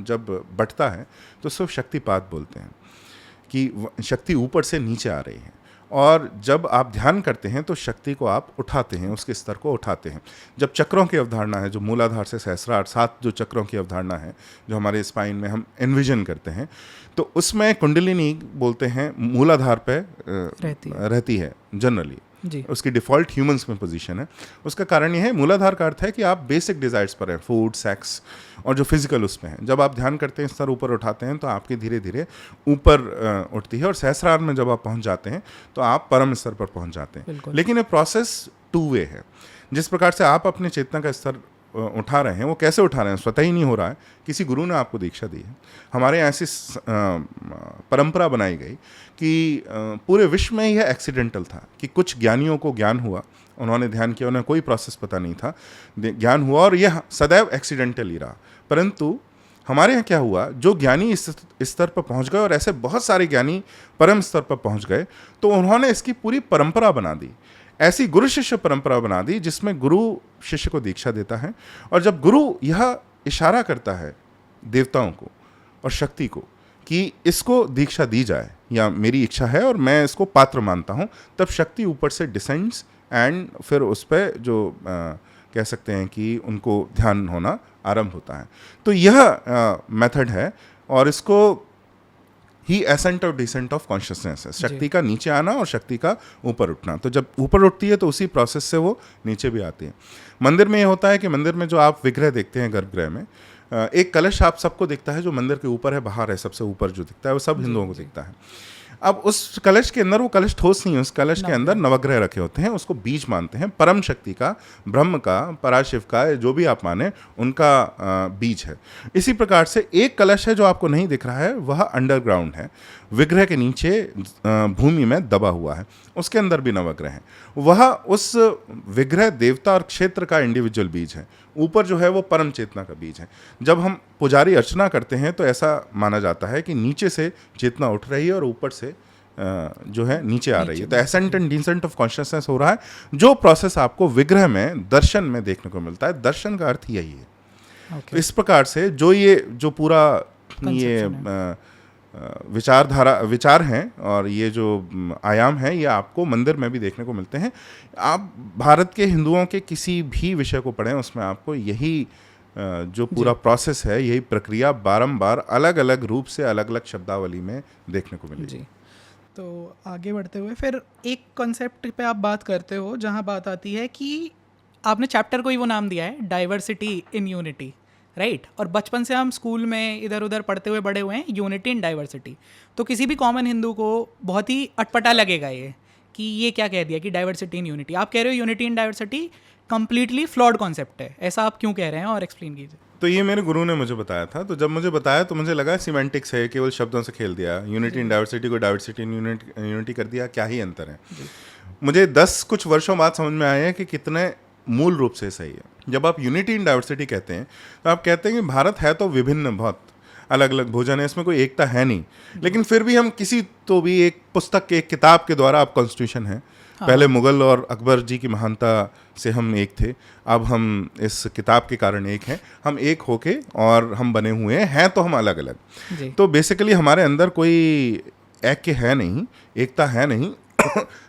जब बढ़ता है, तो सिर्फ शक्तिपात बोलते हैं कि शक्ति ऊपर से नीचे आ रही है। और जब आप ध्यान करते हैं तो शक्ति को आप उठाते हैं, उसके स्तर को उठाते हैं। जब चक्रों की अवधारणा है, जो मूलाधार से सहस्रार, 7 जो चक्रों की अवधारणा है, जो हमारे स्पाइन में हम एनविजन करते हैं, तो उसमें कुंडलिनी बोलते हैं मूलाधार पे रहती है जनरली, जी। उसकी डिफ़ॉल्ट ह्यूमंस में पोजीशन है। उसका कारण यह है, मूलाधार का अर्थ है कि आप बेसिक डिज़ायर्स पर हैं, फूड, सेक्स और जो फिजिकल उसमें है। जब आप ध्यान करते हैं, स्तर ऊपर उठाते हैं, तो आपकी धीरे धीरे ऊपर उठती है, और सहस्रार में जब आप पहुंच जाते हैं तो आप परम स्तर पर पहुंच जाते हैं। बिल्कुल। लेकिन ये प्रोसेस टू वे है। जिस प्रकार से आप अपने चेतना का स्तर उठा रहे हैं, वो कैसे उठा रहे हैं स्वतः ही नहीं हो रहा है, किसी गुरु ने आपको दीक्षा दी है। हमारे यहाँ ऐसी परंपरा बनाई गई कि पूरे विश्व में यह एक्सीडेंटल था कि कुछ ज्ञानियों को ज्ञान हुआ, उन्होंने ध्यान किया, उन्हें कोई प्रोसेस पता नहीं था, ज्ञान हुआ, और यह सदैव एक्सीडेंटल ही रहा। परंतु हमारे यहाँ क्या हुआ, जो ज्ञानी इस स्तर पर पहुँच गए, और ऐसे बहुत सारे ज्ञानी परम स्तर पर पहुँच गए, तो उन्होंने इसकी पूरी परंपरा बना दी, ऐसी गुरु शिष्य परंपरा बना दी जिसमें गुरु शिष्य को दीक्षा देता है। और जब गुरु यह इशारा करता है देवताओं को और शक्ति को कि इसको दीक्षा दी जाए, या मेरी इच्छा है और मैं इसको पात्र मानता हूँ, तब शक्ति ऊपर से डिसेंड्स एंड फिर उस पर जो कह सकते हैं कि उनको ध्यान होना आरंभ होता है। तो यह मेथड है, और इसको ही एसेंट और डिसेंट ऑफ कॉन्शियसनेस है, शक्ति का नीचे आना और शक्ति का ऊपर उठना। तो जब ऊपर उठती है तो उसी प्रोसेस से वो नीचे भी आती है। मंदिर में ये होता है कि मंदिर में जो आप विग्रह देखते हैं गर्भगृह में, एक कलश आप सबको दिखता है जो मंदिर के ऊपर है, बाहर है, सबसे ऊपर जो दिखता है वो सब हिंदुओं को दिखता है। अब उस कलश के अंदर, वो कलश ठोस नहीं है, उस कलश के अंदर नवग्रह रखे होते हैं, उसको बीज मानते हैं, परम शक्ति का, ब्रह्म का, पराशिव का, जो भी आप माने, उनका बीज है। इसी प्रकार से एक कलश है जो आपको नहीं दिख रहा है, वह अंडरग्राउंड है, विग्रह के नीचे भूमि में दबा हुआ है, उसके अंदर भी नवग्रह है। वह उस विग्रह, देवता और क्षेत्र का इंडिविजुअल बीज है। ऊपर जो है वो परम चेतना का बीज है। जब हम पुजारी अर्चना करते हैं तो ऐसा माना जाता है कि नीचे से चेतना उठ रही है और ऊपर से जो है नीचे आ रही है। तो ascent and descent of consciousness हो रहा है, जो प्रोसेस आपको विग्रह में, दर्शन में देखने को मिलता है। दर्शन का अर्थ यही है। तो इस प्रकार से जो पूरा ये विचार हैं और ये जो आयाम हैं, ये आपको मंदिर में भी देखने को मिलते हैं। आप भारत के हिंदुओं के किसी भी विषय को पढ़ें, उसमें आपको यही जो पूरा प्रोसेस है, यही प्रक्रिया बारंबार अलग अलग रूप से, अलग अलग शब्दावली में देखने को मिलेगी। जी। तो आगे बढ़ते हुए फिर एक कॉन्सेप्ट पे आप बात करते हो जहाँ बात आती है कि आपने चैप्टर को ही वो नाम दिया है, डाइवर्सिटी इन यूनिटी, राइट। और बचपन से हम स्कूल में इधर उधर पढ़ते हुए बड़े हुए हैं, यूनिटी इन डाइवर्सिटी। तो किसी भी कॉमन हिंदू को बहुत ही अटपटा लगेगा ये कि ये क्या कह दिया कि डाइवर्सिटी इन यूनिटी। आप कह रहे हो unity in diversity completely flawed concept है, ऐसा आप क्यों कह रहे हैं, और एक्सप्लेन कीजिए। तो ये मेरे गुरु ने मुझे बताया था। तो जब मुझे बताया तो मुझे लगा सिमेंटिक्स है, केवल शब्दों से खेल दिया, यूनिटी इन डाइवर्सिटी को डाइवर्सिटी इन यूनिटी कर दिया, क्या ही अंतर है। मुझे 10 कुछ वर्षों बाद समझ में आया कि कितने मूल रूप से सही है। जब आप यूनिटी इन डाइवर्सिटी कहते हैं तो आप कहते हैं कि भारत है तो विभिन्न, बहुत अलग अलग भोजन है, इसमें कोई एकता है नहीं, लेकिन फिर भी हम किसी तो भी एक पुस्तक के, एक किताब के द्वारा, अब कॉन्स्टिट्यूशन है। पहले मुगल और अकबर जी की महानता से हम एक थे, अब हम इस किताब के कारण एक हैं। हम एक होके और हम बने हुए हैं, तो हम अलग अलग। तो बेसिकली हमारे अंदर कोई ऐक्य है नहीं, एकता है नहीं,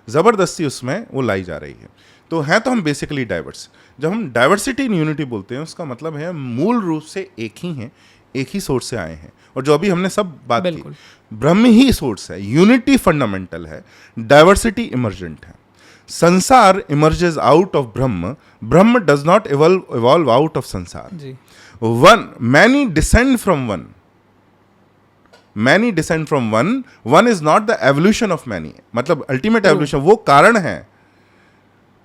ज़बरदस्ती उसमें वो लाई जा रही है। तो हैं तो हम बेसिकली डाइवर्स। जब हम डाइवर्सिटी इन यूनिटी बोलते हैं, उसका मतलब है मूल रूप से एक ही हैं, एक ही सोर्स से आए हैं। और जो अभी हमने सब बात की, ब्रह्म ही सोर्स है, यूनिटी फंडामेंटल है, डाइवर्सिटी इमर्जेंट है। Samsara emerges out of Brahman, Brahman does not evolve out of samsara. One, many descend from one, many descend from one, one is not the evolution of many. मतलब अल्टीमेट एवोल्यूशन वो कारण है,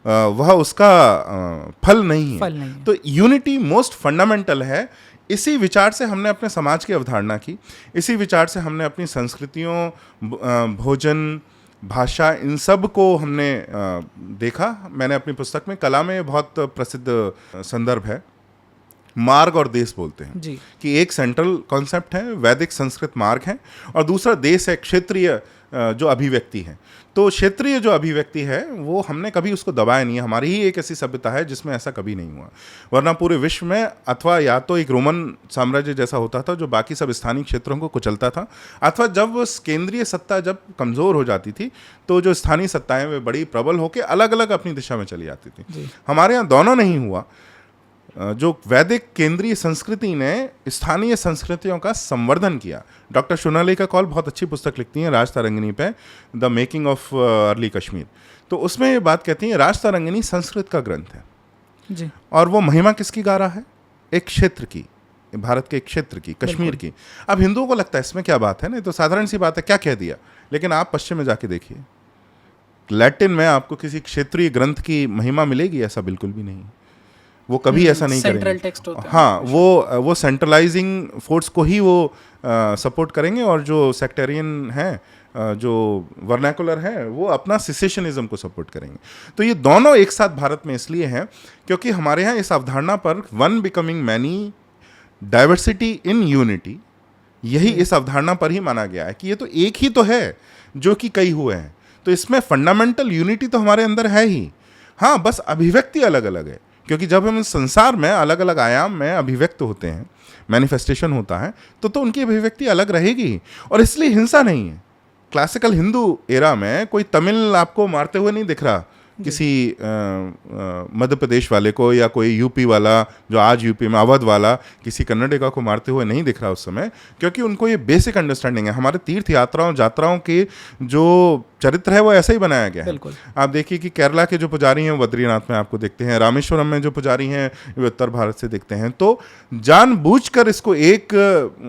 वह उसका फल नहीं है। तो यूनिटी मोस्ट फंडामेंटल है। इसी विचार से हमने अपने समाज की अवधारणा की, इसी विचार से हमने अपनी संस्कृतियों, भोजन, भाषा, इन सब को हमने देखा। मैंने अपनी पुस्तक में, कला में बहुत प्रसिद्ध संदर्भ है, मार्ग और देश बोलते हैं जी। कि एक सेंट्रल कॉन्सेप्ट है, वैदिक संस्कृत मार्ग है, और दूसरा देश है, क्षेत्रीय जो अभिव्यक्ति है। तो क्षेत्रीय जो अभिव्यक्ति है वो हमने कभी उसको दबाया नहीं है। हमारी ही एक ऐसी सभ्यता है जिसमें ऐसा कभी नहीं हुआ, वरना पूरे विश्व में अथवा या तो एक रोमन साम्राज्य जैसा होता था जो बाकी सब स्थानीय क्षेत्रों को कुचलता था, अथवा जब केंद्रीय सत्ता जब कमज़ोर हो जाती थी तो जो स्थानीय सत्ताएं वे बड़ी प्रबल होकर अलग अलग अपनी दिशा में चली जाती थी। हमारे यहाँ दोनों नहीं हुआ। जो वैदिक केंद्रीय संस्कृति ने स्थानीय संस्कृतियों का संवर्धन किया। डॉक्टर सोनाली कौल बहुत अच्छी पुस्तक लिखती हैं राज तरंगिनी पे, the making of early Kashmir. तो उसमें ये बात कहती हैं राज तरंगिनी संस्कृत का ग्रंथ है जी। और वो महिमा किसकी गा रहा है? एक क्षेत्र की, भारत के एक क्षेत्र की, कश्मीर की। अब हिंदुओं को लगता है इसमें क्या बात है, नहीं तो साधारण सी बात है, क्या कह दिया। लेकिन आप पश्चिम में जाके देखिए, लैटिन में आपको किसी क्षेत्रीय ग्रंथ की महिमा मिलेगी? ऐसा बिल्कुल भी नहीं। वो कभी ऐसा नहीं करेंगे। सेंट्रल टेक्स्ट होता है। हाँ, वो सेंट्रलाइजिंग फोर्स को ही वो सपोर्ट करेंगे, और जो सेक्टेरियन है, जो वर्नैकुलर है, वो अपना सिसेशनिज्म को सपोर्ट करेंगे। तो ये दोनों एक साथ भारत में इसलिए हैं क्योंकि हमारे यहाँ इस अवधारणा पर one becoming many, diversity in unity, यही इस अवधारणा पर ही माना गया है कि ये तो एक ही तो है जो कि कई हुए हैं। तो इसमें फंडामेंटल यूनिटी तो हमारे अंदर है ही। हाँ, बस अभिव्यक्ति अलग अलग है, क्योंकि जब हम संसार में अलग अलग आयाम में अभिव्यक्त होते हैं, मैनिफेस्टेशन होता है, तो उनकी अभिव्यक्ति अलग रहेगी। और इसलिए हिंसा नहीं है। क्लासिकल हिंदू एरा में कोई तमिल आपको मारते हुए नहीं दिख रहा किसी मध्य प्रदेश वाले को, या कोई यूपी वाला जो आज यूपी में, अवध वाला किसी कन्नडिगा को मारते हुए नहीं दिख रहा उस समय, क्योंकि उनको ये बेसिक अंडरस्टैंडिंग है। हमारे तीर्थ यात्राओं के जो चरित्र है वो ऐसा ही बनाया गया है। आप देखिए कि केरला के जो पुजारी हैं वो बद्रीनाथ में आपको दिखते हैं, रामेश्वरम में जो पुजारी हैं वो उत्तर भारत से दिखते हैं। तो जानबूझकर इसको एक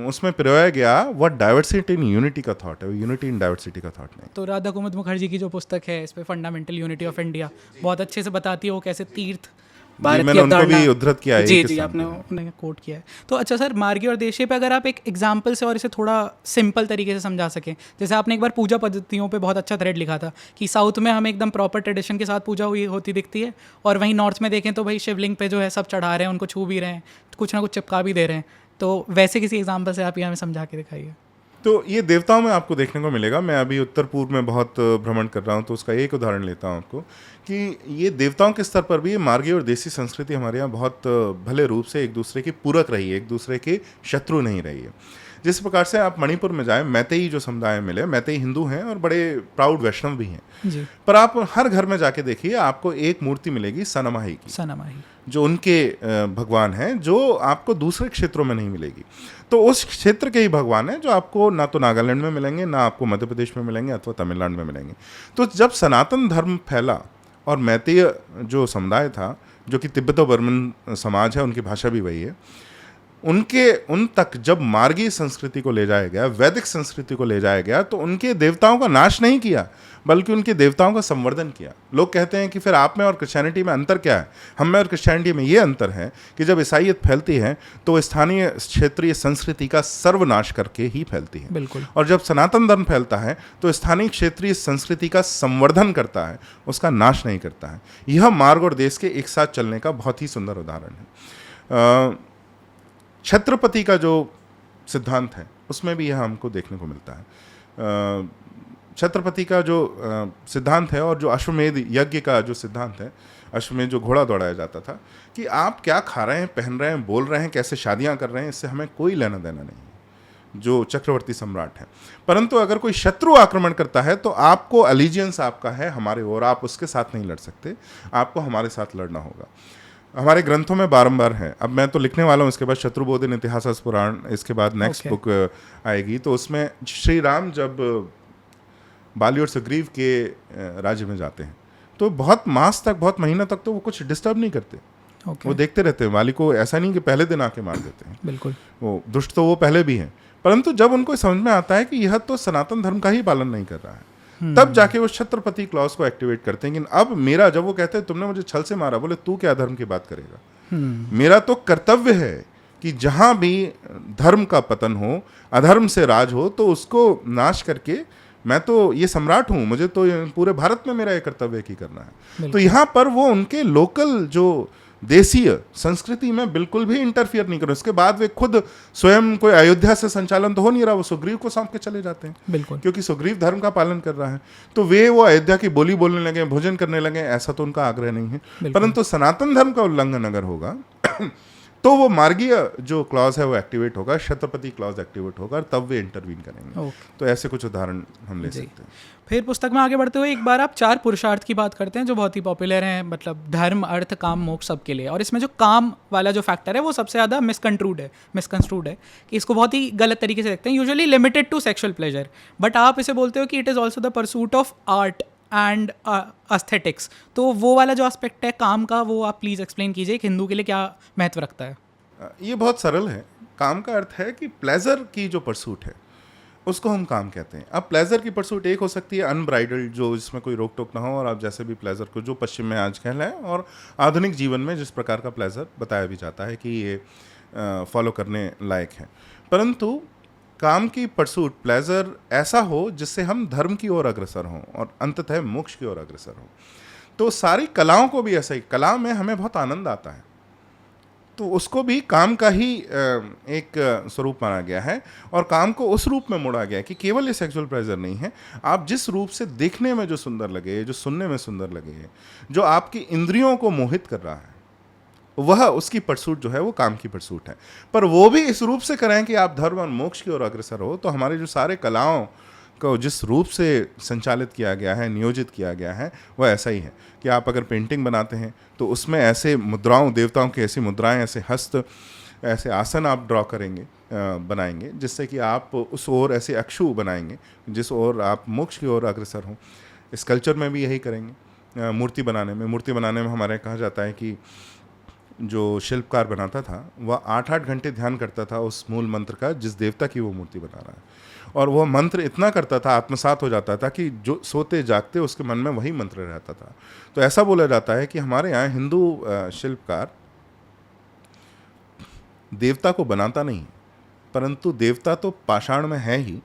उसमें पिरोया गया, वो डाइवर्सिटी इन यूनिटी का थॉट है, वो यूनिटी इन डाइवर्सिटी का थॉट नहीं। तो राधा कुमुद मुखर्जी की जो पुस्तक है इस पे, फंडामेंटल यूनिटी ऑफ इंडिया, बहुत अच्छे से बताती है वो कैसे तीर्थ भारत मैंने उनको भी उद्धृत किया है। जी, आपने कोट किया है। तो अच्छा सर, मार्गी और देशी पे अगर आप एक एग्जाम्पल से और इसे थोड़ा सिंपल तरीके से समझा सकें, जैसे आपने एक बार पूजा पद्धतियों पे बहुत अच्छा थ्रेड लिखा था कि साउथ में हमें एकदम प्रॉपर ट्रेडिशन के साथ पूजा हुई होती दिखती है, और वहीं नॉर्थ में देखें तो भाई शिवलिंग पे जो है सब चढ़ा रहे हैं, उनको छू भी रहे हैं, कुछ ना कुछ चिपका भी दे रहे हैं। तो वैसे किसी एग्जाम्पल से आप ये हमें समझा के दिखाइए। तो ये देवताओं में आपको देखने को मिलेगा। मैं अभी उत्तर पूर्व में बहुत भ्रमण कर रहा हूँ, तो उसका एक उदाहरण लेता हूँ आपको कि ये देवताओं के स्तर पर भी ये मार्गी और देसी संस्कृति हमारे यहाँ बहुत भले रूप से एक दूसरे की पूरक रही है, एक दूसरे के शत्रु नहीं रही है। जिस प्रकार से आप मणिपुर में जाएं, मैतेई जो समुदाय मिले, मैतेई हिंदू हैं और बड़े प्राउड वैष्णव भी हैं जी। पर आप हर घर में जाके देखिए, आपको एक मूर्ति मिलेगी सनामाही की, सनामाही जो उनके भगवान हैं, जो आपको दूसरे क्षेत्रों में नहीं मिलेगी। तो उस क्षेत्र के ही भगवान हैं जो आपको ना तो नागालैंड में मिलेंगे, ना आपको मध्य प्रदेश में मिलेंगे, अथवा तमिलनाडु में मिलेंगे। तो जब सनातन धर्म फैला और मैतेय जो समुदाय था, जो कि तिब्बतो बर्मन समाज है, उनकी भाषा भी वही है, उन तक जब मार्गी संस्कृति को ले जाया गया, वैदिक संस्कृति को ले जाया गया, तो उनके देवताओं का नाश नहीं किया, बल्कि उनके देवताओं का संवर्धन किया। लोग कहते हैं कि फिर आप में और क्रिश्चियनिटी में अंतर क्या है? हम में और क्रिश्चियनिटी में ये अंतर है कि जब ईसाईयत फैलती है तो वो स्थानीय क्षेत्रीय संस्कृति का सर्वनाश करके ही फैलती है। बिल्कुल। और जब सनातन धर्म फैलता है तो स्थानीय क्षेत्रीय संस्कृति का संवर्धन करता है, उसका नाश नहीं करता है। यह मार्ग और देश के एक साथ चलने का बहुत ही सुंदर उदाहरण है। छत्रपति का जो सिद्धांत है उसमें भी यह हमको देखने को मिलता है। छत्रपति का जो सिद्धांत है और जो अश्वमेध यज्ञ का जो सिद्धांत है, अश्वमेध जो घोड़ा दौड़ाया जाता था, कि आप क्या खा रहे हैं, पहन रहे हैं, बोल रहे हैं, कैसे शादियां कर रहे हैं, इससे हमें कोई लेना देना नहीं है, जो चक्रवर्ती सम्राट है। परंतु अगर कोई शत्रु आक्रमण करता है तो आपको अलीजियंस आपका है हमारे ओर, आप उसके साथ नहीं लड़ सकते, आपको हमारे साथ लड़ना होगा। हमारे ग्रंथों में बारंबार है। अब मैं तो लिखने वाला हूँ, इसके बाद शत्रुबोधन इतिहास पुराण, इसके बाद नेक्स्ट बुक आएगी। तो उसमें श्री राम जब बाली और सुग्रीव के राज्य में जाते हैं तो बहुत मास तक, बहुत महीना तक तो वो कुछ डिस्टर्ब नहीं करते। वो देखते रहते हैं बाली को, ऐसा नहीं कि पहले दिन आके मार देते हैं। बिल्कुल, वो दुष्ट तो वो पहले भी हैं, परंतु जब उनको समझ में आता है कि यह तो सनातन धर्म का ही पालन नहीं कर रहा है, तब जाके वो छत्रपति क्लॉज को एक्टिवेट करते हैं कि अब मेरा, जब वो कहते हैं तुमने मुझे छल से मारा, बोले तू क्या धर्म की बात करेगा, मेरा तो कर्तव्य है कि जहां भी धर्म का पतन हो, अधर्म से राज हो, तो उसको नाश करके, मैं तो ये सम्राट हूं, मुझे तो पूरे भारत में मेरा ये कर्तव्य की करना है। तो यहाँ पर वो उनके लोकल जो देशीय संस्कृति में बिल्कुल भी इंटरफियर नहीं करो। उसके बाद वे खुद स्वयं, कोई अयोध्या से संचालन तो हो नहीं रहा, वो सुग्रीव को सौंप के चले जाते हैं, बिल्कुल, क्योंकि सुग्रीव धर्म का पालन कर रहा है। तो वे वो अयोध्या की बोली बोलने लगे, भोजन करने लगे, ऐसा तो उनका आग्रह नहीं है। परंतु सनातन धर्म का उल्लंघन अगर होगा तो वो मार्गीय जो क्लॉज है वो एक्टिवेट होगा, छत्रपति क्लॉज एक्टिवेट होगा, तब वे इंटरवीन करेंगे। ओके तो ऐसे कुछ उदाहरण हम ले जी। सकते हैं। फिर पुस्तक में आगे बढ़ते हुए एक बार आप 4 पुरुषार्थ की बात करते हैं जो बहुत ही पॉपुलर हैं, मतलब धर्म अर्थ काम मोक्ष सबके लिए। और इसमें जो काम वाला जो फैक्टर है वो सबसे ज़्यादा मिसकंस्ट्रूड है कि इसको बहुत ही गलत तरीके से देखते हैं, usually limited to sexual pleasure. But आप इसे बोलते हो कि it is also the pursuit of art and aesthetics. तो वो वाला जो एस्पेक्ट है काम का, वो आप प्लीज़ एक्सप्लेन कीजिए कि हिंदू के लिए क्या महत्व रखता है। ये बहुत सरल है। काम का अर्थ है कि प्लेजर की जो परसूट है उसको हम काम कहते हैं। अब प्लेजर की परसूट एक हो सकती है अनब्राइडल्ड, जो इसमें कोई रोक टोक ना हो, और आप जैसे भी प्लेजर को जो पश्चिम में आज कहलाए और आधुनिक जीवन में जिस प्रकार का प्लेजर बताया भी जाता है कि ये फॉलो करने लायक है। परंतु काम की परसूट प्लेजर ऐसा हो जिससे हम धर्म की ओर अग्रसर हों और अंततः मोक्ष की ओर अग्रसर हों। तो सारी कलाओं को भी ऐसा ही, कला में हमें बहुत आनंद आता है तो उसको भी काम का ही एक स्वरूप माना गया है। और काम को उस रूप में मोड़ा गया है कि केवल ये सेक्सुअल प्लेजर नहीं है, आप जिस रूप से देखने में जो सुंदर लगे, जो सुनने में सुंदर लगे, जो आपकी इंद्रियों को मोहित कर रहा है, वह उसकी परसूट जो है वो काम की परसूट है। पर वो भी इस रूप से करें कि आप धर्म और मोक्ष की ओर अग्रसर हो। तो हमारे जो सारे कलाओं को जिस रूप से संचालित किया गया है, नियोजित किया गया है, वह ऐसा ही है कि आप अगर पेंटिंग बनाते हैं तो उसमें ऐसे मुद्राओं, देवताओं की ऐसी मुद्राएं, ऐसे हस्त, ऐसे आसन आप ड्रॉ करेंगे, बनाएंगे, जिससे कि आप उस ओर ऐसे अक्षु बनाएंगे जिस ओर आप मोक्ष की ओर अग्रसर हों। स्कल्पचर में भी यही करेंगे। मूर्ति बनाने में हमारे कहा जाता है कि जो शिल्पकार बनाता था वह 8-8 घंटे ध्यान करता था उस मूल मंत्र का जिस देवता की वो मूर्ति बना रहा है। और वह मंत्र इतना करता था, आत्मसात हो जाता था कि जो सोते जागते उसके मन में वही मंत्र रहता था। तो ऐसा बोला जाता है कि हमारे यहाँ हिंदू शिल्पकार देवता को बनाता नहीं, परंतु देवता तो पाषाण में है ही,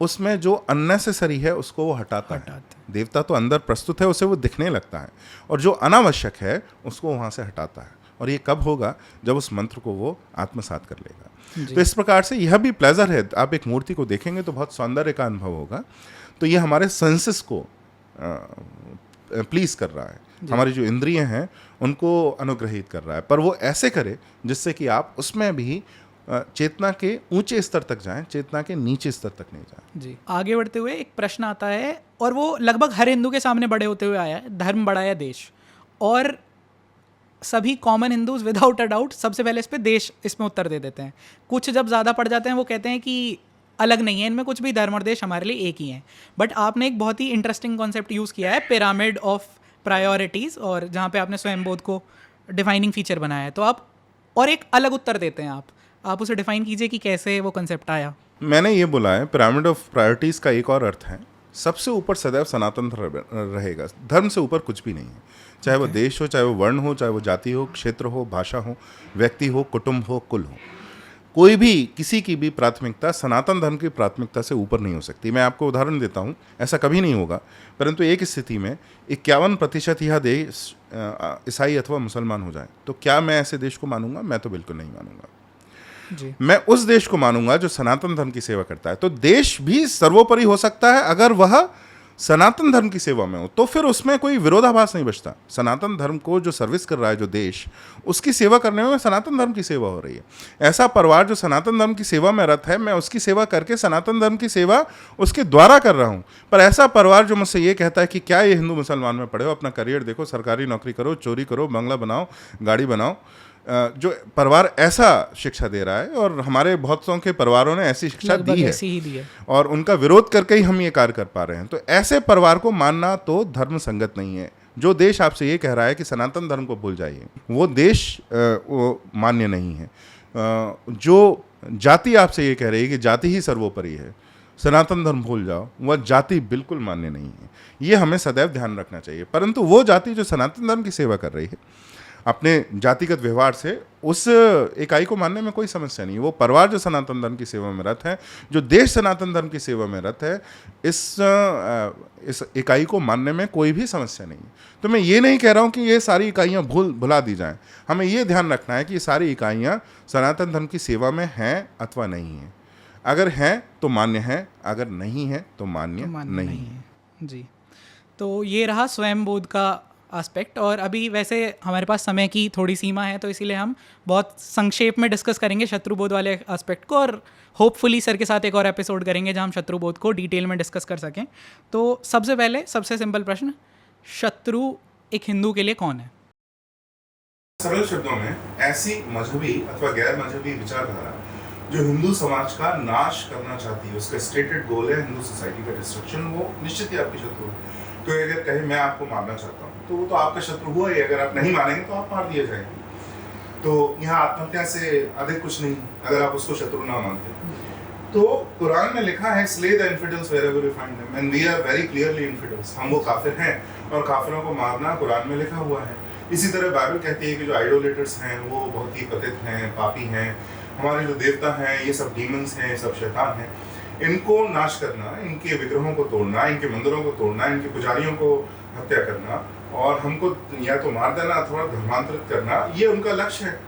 उसमें जो अननेसेसरी है उसको वो हटाता है। देवता तो अंदर प्रस्तुत है, उसे वो दिखने लगता है, और जो अनावश्यक है उसको वहाँ से हटाता है। और ये कब होगा? जब उस मंत्र को वो आत्मसात कर लेगा। तो इस प्रकार से यह भी प्लेजर है। आप एक मूर्ति को देखेंगे तो बहुत सौंदर्य का अनुभव होगा। तो ये हमारे सेंसेस को प्लीज कर रहा है, हमारी जो इंद्रियां हैं उनको अनुग्रहित कर रहा है, पर वो ऐसे करे जिससे कि आप उसमें भी चेतना के ऊंचे स्तर तक जाएं, चेतना के नीचे स्तर तक नहीं जाएं। जी। आगे बढ़ते हुए एक प्रश्न आता है, और वो लगभग हर हिंदू के सामने बड़े होते हुए आया है, धर्म बढ़ाया देश। और सभी common Hindus without a doubt सबसे पहले इस पे देश इसमें उत्तर दे देते हैं। कुछ जब ज़्यादा पड़ जाते हैं वो कहते हैं कि अलग नहीं है इनमें कुछ भी, धर्म और देश हमारे लिए एक ही हैं। बट आपने एक बहुत ही इंटरेस्टिंग कॉन्सेप्ट यूज़ किया है, पिरामिड ऑफ प्रायोरिटीज़, और जहाँ पे आपने स्वयंबोध को डिफाइनिंग फीचर बनाया है। तो आप और एक अलग उत्तर देते हैं, आप उसे डिफाइन कीजिए कि कैसे वो कंसेप्ट आया। मैंने ये बोला है, पिरामिड ऑफ प्रायोरिटीज़ का एक और अर्थ है, सबसे ऊपर सदैव सनातन रहेगा, धर्म से ऊपर कुछ भी नहीं है। चाहे वो देश हो, चाहे वो वर्ण हो, चाहे वो जाति हो, क्षेत्र हो, भाषा हो, व्यक्ति हो, कुटुंब हो, कुल हो, कोई भी किसी की भी प्राथमिकता सनातन धर्म की प्राथमिकता से ऊपर नहीं हो सकती। मैं आपको उदाहरण देता हूँ, ऐसा कभी नहीं होगा, परंतु एक स्थिति में 51% यह देश ईसाई अथवा मुसलमान हो जाए तो क्या मैं ऐसे देश को मानूंगा? मैं तो बिल्कुल नहीं मानूंगा जी। मैं उस देश को मानूंगा जो सनातन धर्म की सेवा करता है। तो देश भी सर्वोपरि हो सकता है अगर वह सनातन धर्म की सेवा में हो, तो फिर उसमें कोई विरोधाभास नहीं बचता। सनातन धर्म को जो सर्विस कर रहा है जो देश, उसकी सेवा करने में सनातन धर्म की सेवा हो रही है। ऐसा परिवार जो सनातन धर्म की सेवा में रत है, मैं उसकी सेवा करके सनातन धर्म की सेवा उसके द्वारा कर रहा हूँ। पर ऐसा परिवार जो मुझसे ये कहता है कि क्या ये हिंदू मुसलमान में पढ़े हो, अपना करियर देखो, सरकारी नौकरी करो, चोरी करो, बंगला बनाओ, गाड़ी बनाओ, जो परिवार ऐसा शिक्षा दे रहा है, और हमारे बहुत सौ के परिवारों ने ऐसी शिक्षा दी है, और उनका विरोध करके ही हम ये कार्य कर पा रहे हैं। तो ऐसे परिवार को मानना तो धर्म संगत नहीं है। जो देश आपसे ये कह रहा है कि सनातन धर्म को भूल जाइए, वो देश वो मान्य नहीं है। जो जाति आपसे ये कह रही है कि जाति ही सर्वोपरि है, सनातन धर्म भूल जाओ, वह जाति बिल्कुल मान्य नहीं है। ये हमें सदैव ध्यान रखना चाहिए। परंतु वो जाति जो सनातन धर्म की सेवा कर रही है, अपने जातिगत व्यवहार से उस इकाई को मानने में कोई समस्या नहीं है। वो परिवार जो सनातन धर्म की सेवा में रत है, जो देश सनातन धर्म की सेवा में रत है, इस इकाई को मानने में कोई भी समस्या नहीं है। तो मैं ये नहीं कह रहा हूँ कि ये सारी इकाइयाँ भुला दी जाएं। हमें ये ध्यान रखना है कि ये सारी इकाइयाँ सनातन धर्म की सेवा में हैं अथवा नहीं हैं। अगर हैं तो मान्य है, अगर नहीं है तो मान्य नहीं है। जी। तो ये रहा स्वयंबोध का एस्पेक्ट। और अभी वैसे हमारे पास समय की थोड़ी सीमा है, तो इसीलिए हम बहुत संक्षेप में डिस्कस करेंगे शत्रुबोध वाले एस्पेक्ट को, और होपफुली सर के साथ एक और एपिसोड करेंगे जहाँ हम शत्रुबोध को डिटेल में डिस्कस कर सकें। तो सबसे पहले सबसे सिंपल प्रश्न, शत्रु एक हिंदू के लिए कौन है? सरल शब्दों में, ऐसी मजहबी अथवा गैर मजहबी विचारधारा जो हिंदू समाज का नाश करना चाहती है, उसका स्टेटेड गोल है हिंदू सोसाइटी का डिस्ट्रक्शन, वो निश्चित ही आपकी शत्रु है। तो अगर कहे मैं आपको मारना चाहता हूँ तो वो तो आपका शत्रु हुआ ही, अगर आप नहीं मानेंगे तो आप मार दिए जाएंगे। तो यहाँ आत्महत्या से अधिक कुछ नहीं अगर आप उसको शत्रु ना मानते। तो कुरान में लिखा है, slay the infidels wherever you find them, and we are very clearly infidels, हम वो काफिर हैं और काफिरों को मारना कुरान में लिखा हुआ है। इसी तरह बाइबल कहती है कि जो आइडोलेटर्स हैं वो बहुत ही पतित हैं, पापी हैं, हमारे जो देवता हैं ये सब डीमंस हैं, ये सब शैतान हैं, इनको नाश करना, इनके विग्रहों को तोड़ना, इनके मंदिरों को तोड़ना, इनके पुजारियों को हत्या करना और हमको या तो मार देना अथवा धर्मांतरित करना, ये उनका लक्ष्य है।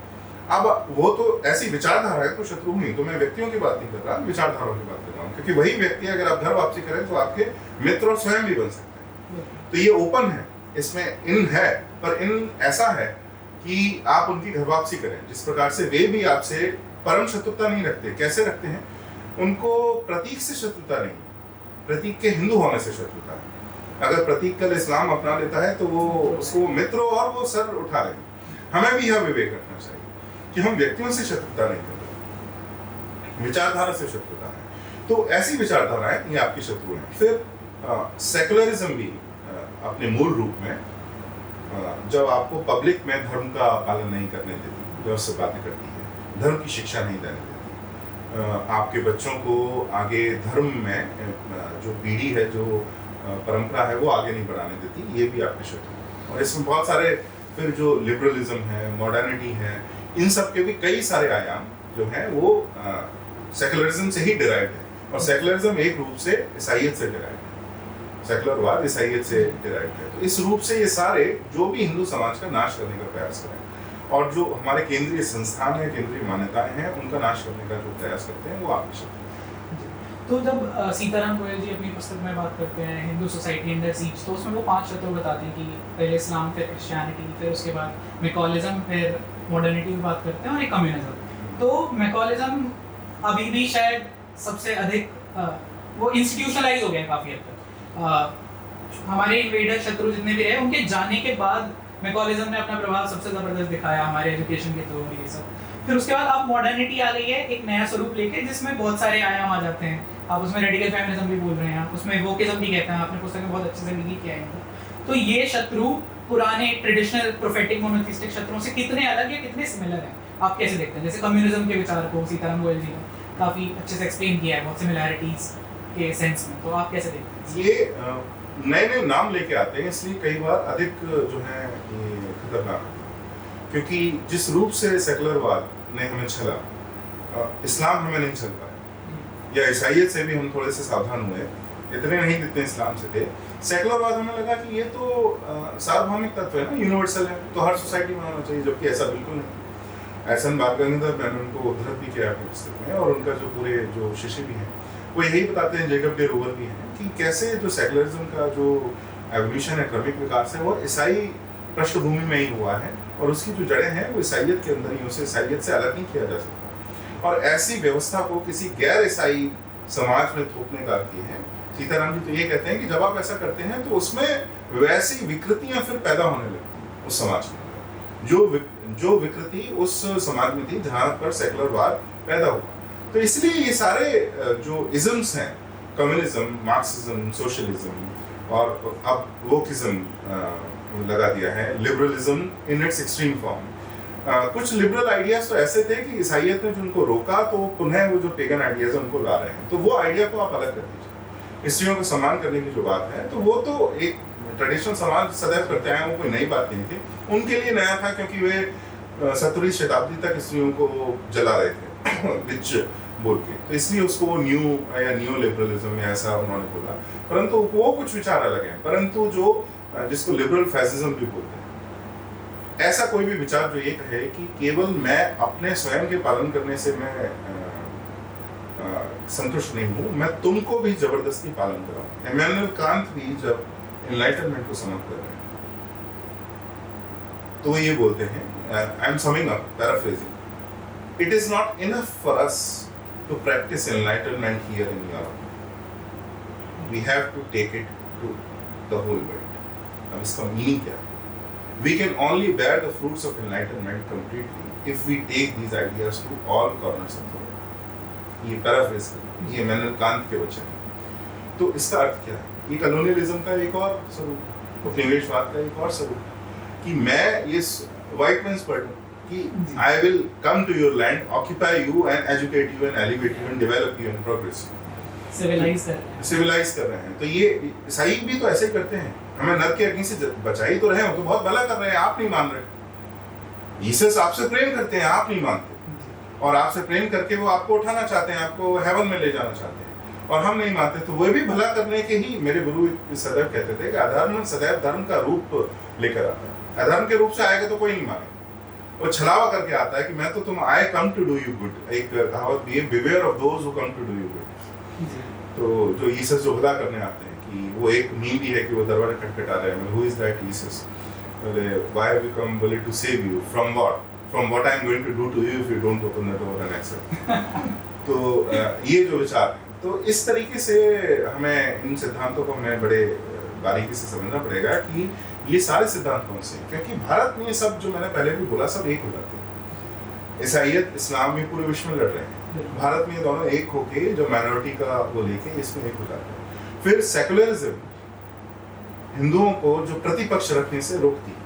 अब वो तो ऐसी विचारधारा है तो शत्रु नहीं, तो मैं व्यक्तियों की बात नहीं कर रहा, विचारधाराओं की बात कर रहा हूँ, क्योंकि वही व्यक्ति अगर आप घर वापसी करें तो आपके मित्र और स्वयं भी बन सकते हैं। तो ये ओपन है, इसमें इन है, पर इन ऐसा है कि आप उनकी घर वापसी करें जिस प्रकार से वे भी आपसे परम शत्रुता नहीं रखते। कैसे रखते हैं? उनको प्रतीक से शत्रुता नहीं, प्रतीक के हिंदू होने से शत्रुता है। अगर प्रतीक कल इस्लाम अपना लेता है तो वो उसको मित्र और वो सर उठा लेंगे। हमें भी यह विवेक रखना चाहिए कि हम व्यक्तियों से शत्रुता नहीं करते, विचारधारा से शत्रुता है। तो ऐसी विचारधाराएं ये आपकी शत्रु हैं। फिर सेकुलरिज्म भी अपने मूल रूप में जब आपको पब्लिक में धर्म का पालन नहीं करने देती, जब उससे बातें करती है, धर्म की शिक्षा नहीं देने देती, आपके बच्चों को आगे धर्म में जो पीढ़ी है, जो परंपरा है वो आगे नहीं बढ़ाने देती, ये भी आपके शत्रु है। और इसमें बहुत सारे फिर जो लिबरलिज्म है, मॉडर्निटी है, इन सब के भी कई सारे आयाम जो हैं वो सेकुलरिज्म से ही डिराइव्ड है। और सेकुलरिज्म एक रूप से ईसाइयत से डिराइव्ड है, सेकुलरवाद ईसाइयत से डिराइव्ड है। तो इस रूप से ये सारे जो भी हिंदू समाज का नाश करने का प्रयास करें और जो हमारे केंद्रीय संस्थान है, केंद्रीय मान्यताएं हैं, उनका नाश करने का जो प्रयास करते हैं वो आपके शत्रु। तो जब सीताराम गोयल जी अपनी पुस्तक में बात करते हैं हिंदू सोसाइटी अंडर सीज, तो उसमें वो 5 शत्रु बताते हैं कि पहले इस्लाम, फिर क्रिश्चियनिटी, फिर उसके बाद मैकॉलिज्म, फिर मॉडर्निटी की बात करते हैं और एक कम्युनिज्म। तो मैकॉलिज्म अभी भी शायद सबसे अधिक वो इंस्टीट्यूशनलाइज हो गया है काफ़ी हद तक। हमारे इन्वेडर शत्रु जितने भी रहे, उनके जाने के बाद मैकॉलिज्म ने अपना प्रभाव सबसे ज़बरदस्त दिखाया हमारे एजुकेशन के थ्रू, ये सब। फिर उसके बाद अब मॉडर्निटी आ गई है एक नया स्वरूप लेके, जिसमें बहुत सारे आयाम आ जाते हैं। आप उसमें रेडिकल फेमिनिज्म भी बोल रहे हैं, आप उसमें वोकिज्म भी कहते हैं, आपने पुस्तक में बहुत अच्छे से लिखी किया है। तो ये शत्रु पुराने ट्रेडिशनल प्रोफेटिक मोनोथिस्टिक शत्रुओं से कितने अलग या कितने सिमिलर हैं, आप कैसे देखते हैं? जैसे कम्युनिज्म के विचार को सीताराम गोयल जी ने काफ़ी अच्छे से एक्सप्लेन किया है बहुत सिमिलैरिटीज के सेंस में, तो आप कैसे देखते हैं? ये नए नए नाम लेके आते हैं, इसलिए कई बार अधिक जो है ये खतरनाक है, क्योंकि जिस रूप से सेकुलरवाद ने हमें छला, इस्लाम हमें नहीं छल पाया, या ईसाइयत से भी हम थोड़े से सावधान हुए, इतने नहीं जितने इस्लाम से थे। सेकुलरवाद हमें लगा कि ये तो सार्वभौमिक तत्व है ना, यूनिवर्सल है, तो हर सोसाइटी में होना चाहिए, जबकि ऐसा बिल्कुल नहीं। एहसन बालगंगाधर, मैंने उनको उद्धृत भी किया अपनी पुस्तक में, और उनका जो पूरे जो शिष्य भी हैं वो यही बताते हैं, जेकब डे रोवर भी हैं, कि कैसे जो सेकुलरिज्म का जो एवोल्यूशन है, क्रमिक विकास है, वो ईसाई पृष्ठभूमि में ही हुआ है, और उसकी जो जड़ें हैं वो ईसाइयत के अंदर ही, उसे ईसाइयत से अलग नहीं किया जा सकता। और ऐसी व्यवस्था को किसी गैर ईसाई समाज में थोपने का अर्थ है, सीताराम जी तो ये कहते हैं कि जब आप ऐसा करते हैं तो उसमें वैसी विकृतियां फिर पैदा होने लगती हैं उस समाज के अंदर, जो विकृति उस समाज में थी जहां पर सेकुलरवाद पैदा हुआ। तो इसलिए ये सारे जो इज़म्स हैं, कम्युनिज्म, मार्क्सिज्म, सोशलिज्म, और अब वोकिज्म लगा दिया है, liberalism in its extreme form. कुछ लिबरल आइडियाज तो ऐसे थे कि ईसाइयत ने जो उनको रोका, तो पुनः वो जो पेगन आइडियाज उनको ला रहे हैं, तो वो आइडिया को आप अलग कर दीजिए। स्त्रियों को सम्मान करने की जो बात है, तो वो तो एक ट्रेडिशनल समाज सदैव करते आए, वो कोई नई बात नहीं थी, उनके लिए नया था, क्योंकि वे 17वीं शताब्दी तक स्त्रियों को जला रहे थे बिच बोल के, तो इसलिए उसको वो न्यू या न्यू लिबरलिज्म या ऐसा उन्होंने बोला। परंतु वो कुछ विचार अलग हैं, परंतु जो जिसको लिबरल फैसिज्म भी बोलते हैं, ऐसा कोई भी विचार जो ये कहे कि केवल मैं अपने स्वयं के पालन करने से मैं संतुष्ट नहीं हूँ, मैं तुमको भी जबरदस्ती पालन कराऊँ। इमैनुअल कांत भी जब एनलाइटनमेंट को समझ कर रहे हैं, तो वो ये बोलते हैं, I am summing up, paraphrasing, it is not enough for us to practise enlightenment here in Europe, we have to take it to the whole world. अब इसका मीनिंग क्या है? We can only bear the fruits of enlightenment completely if we take these ideas to all corners of the world। ये पैराफ्रेज कर, ये इमैनुअल कांत के वचन है। तो इसका अर्थ क्या है? ये कॉलोनियलिज्म का एक और स्वरूप, उपनिवेशवाद का एक और स्वरूप, कि मैं ये व्हाइट मैन्स बर्डन, कि I will come to your land, occupy you and educate you and elevate you and develop you and progress you, civilise कर रहे हैं। तो ये ईसाई भी तो ऐसे ही करते हैं, हमें नरक के अग्नि से बचा ही तो रहे हो, तो बहुत भला कर रहे हैं, आप नहीं मान रहे। जीसस आपसे प्रेम करते हैं, आप नहीं मानते, और आपसे प्रेम करके वो आपको उठाना चाहते हैं, आपको हेवन में ले जाना चाहते हैं, और हम नहीं मानते। तो वो भी भला करने के ही, मेरे गुरु सदैव कहते थे कि अधर्म सदैव धर्म का रूप लेकर आता है। अधर्म के रूप से आएगा तो कोई नहीं मानेगा, वो छलावा करके आता है कि मैं तो तुम, I come to do you good. एक कहावत भी है, beware of those who come to do you good. तो जो जीसस जो भला करने आते हैं, कि वो एक मीम भी है कि वो दरवाजा खटखटा रहे हैं, who is that Jesus, why have you come only to save you from what I am going to do to you if you don't open the door and accept. तो ये जो विचार है, तो इस तरीके से हमें इन सिद्धांतों को हमें बड़े बारीकी से समझना पड़ेगा कि ये सारे सिद्धांत कौन से हैं, क्योंकि भारत में ये सब जो मैंने पहले भी बोला सब एक हो जाते हैं। ईसाईयत इस्लाम में पूरे विश्व में लड़ रहे हैं, भारत में ये दोनों एक होके जो माइनॉरिटी का वो लेके इसमें एक हो जाते हैं। फिर सेकुलरिज्म हिंदुओं को जो प्रतिपक्ष रखने से रोकती है,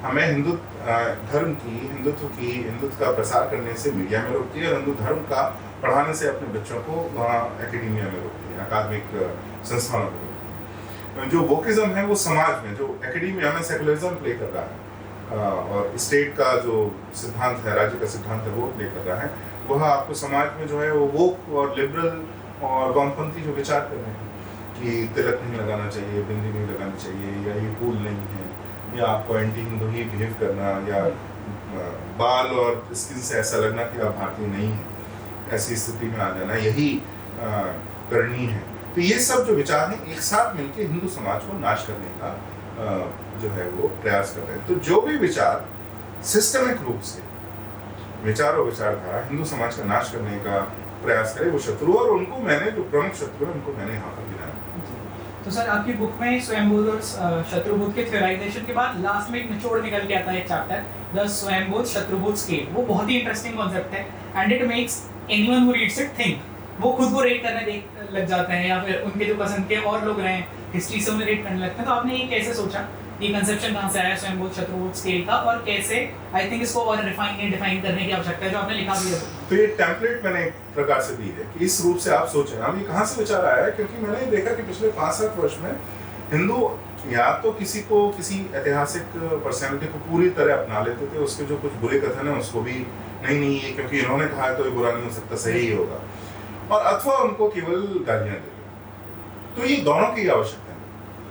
हमें हिंदू धर्म की, हिंदुत्व का प्रसार करने से मीडिया में रोकती है, और हिंदू धर्म का पढ़ाने से अपने बच्चों को वहाँ एकेडमिया में रोकती है, अकादमिक संस्थानों में रोकती है। जो वोकिज्म है वो समाज में, जो एकेडमिया में सेकुलरिज्म प्ले कर रहा है, और स्टेट का जो सिद्धांत है, राज्य का सिद्धांत है, वो प्ले कर रहा है, वह आपको समाज में जो है वो वोक और लिबरल और वामपंथी जो विचार कर रहे हैं कि तिलक नहीं लगाना चाहिए, बिंदी नहीं लगानी चाहिए, या ये कूल नहीं है, या आपको एंटी हिंदू ही बिहेव करना, या बाल और स्किन से ऐसा लगना कि आप भारतीय नहीं है, ऐसी स्थिति में आ जाना, यही करनी है। तो ये सब जो विचार हैं एक साथ मिलकर हिंदू समाज को नाश करने का जो है वो प्रयास कर रहे हैं। तो जो भी विचार सिस्टमिक रूप से विचार और विचारधारा हिंदू समाज का नाश करने का प्रयास करे, वो शत्रु, और उनको मैंने जो प्रमुख शत्रु है उनको मैंने यहाँ पर गिनाया। तो सर आपकी बुक में स्वयंबोध और शत्रुबोध के थ्योराइजेशन के बाद लास्ट में एक निचोड़ निकल के आता है, एक चैप्टर द स्वयंबोध शत्रुबोध स्केल। वो बहुत ही इंटरेस्टिंग कॉन्सेप्ट है, and it makes anyone who reads it think. वो खुद को रेट करने लग जाते हैं, या फिर उनके जो पसंद के और लोग रहे हिस्ट्री से उन्हें रेट करने लगते हैं। तो आपने ये कैसे सोचा, ये कंसेप्शन कहाँ से आया स्वयंबोध शत्रुबोध स्केल का, और कैसे आई थिंक इसको और डिफाइन करने की आवश्यकता है, जो आपने लिखा भी है? तो ये टेम्पलेट मैंने एक प्रकार से दी है कि इस रूप से आप सोचें। अब ये कहाँ से विचार आया है, क्योंकि मैंने देखा कि पिछले 5-7 वर्ष में हिंदू या तो किसी ऐतिहासिक पर्सनैलिटी को पूरी तरह अपना लेते थे, उसके जो कुछ बुरे कथन है उसको भी नहीं ये क्योंकि इन्होंने कहा है तो ये बुरा नहीं हो सकता, सही ही होगा, और अथवा उनको केवल गालियां देते। तो ये दोनों की आवश्यकता है।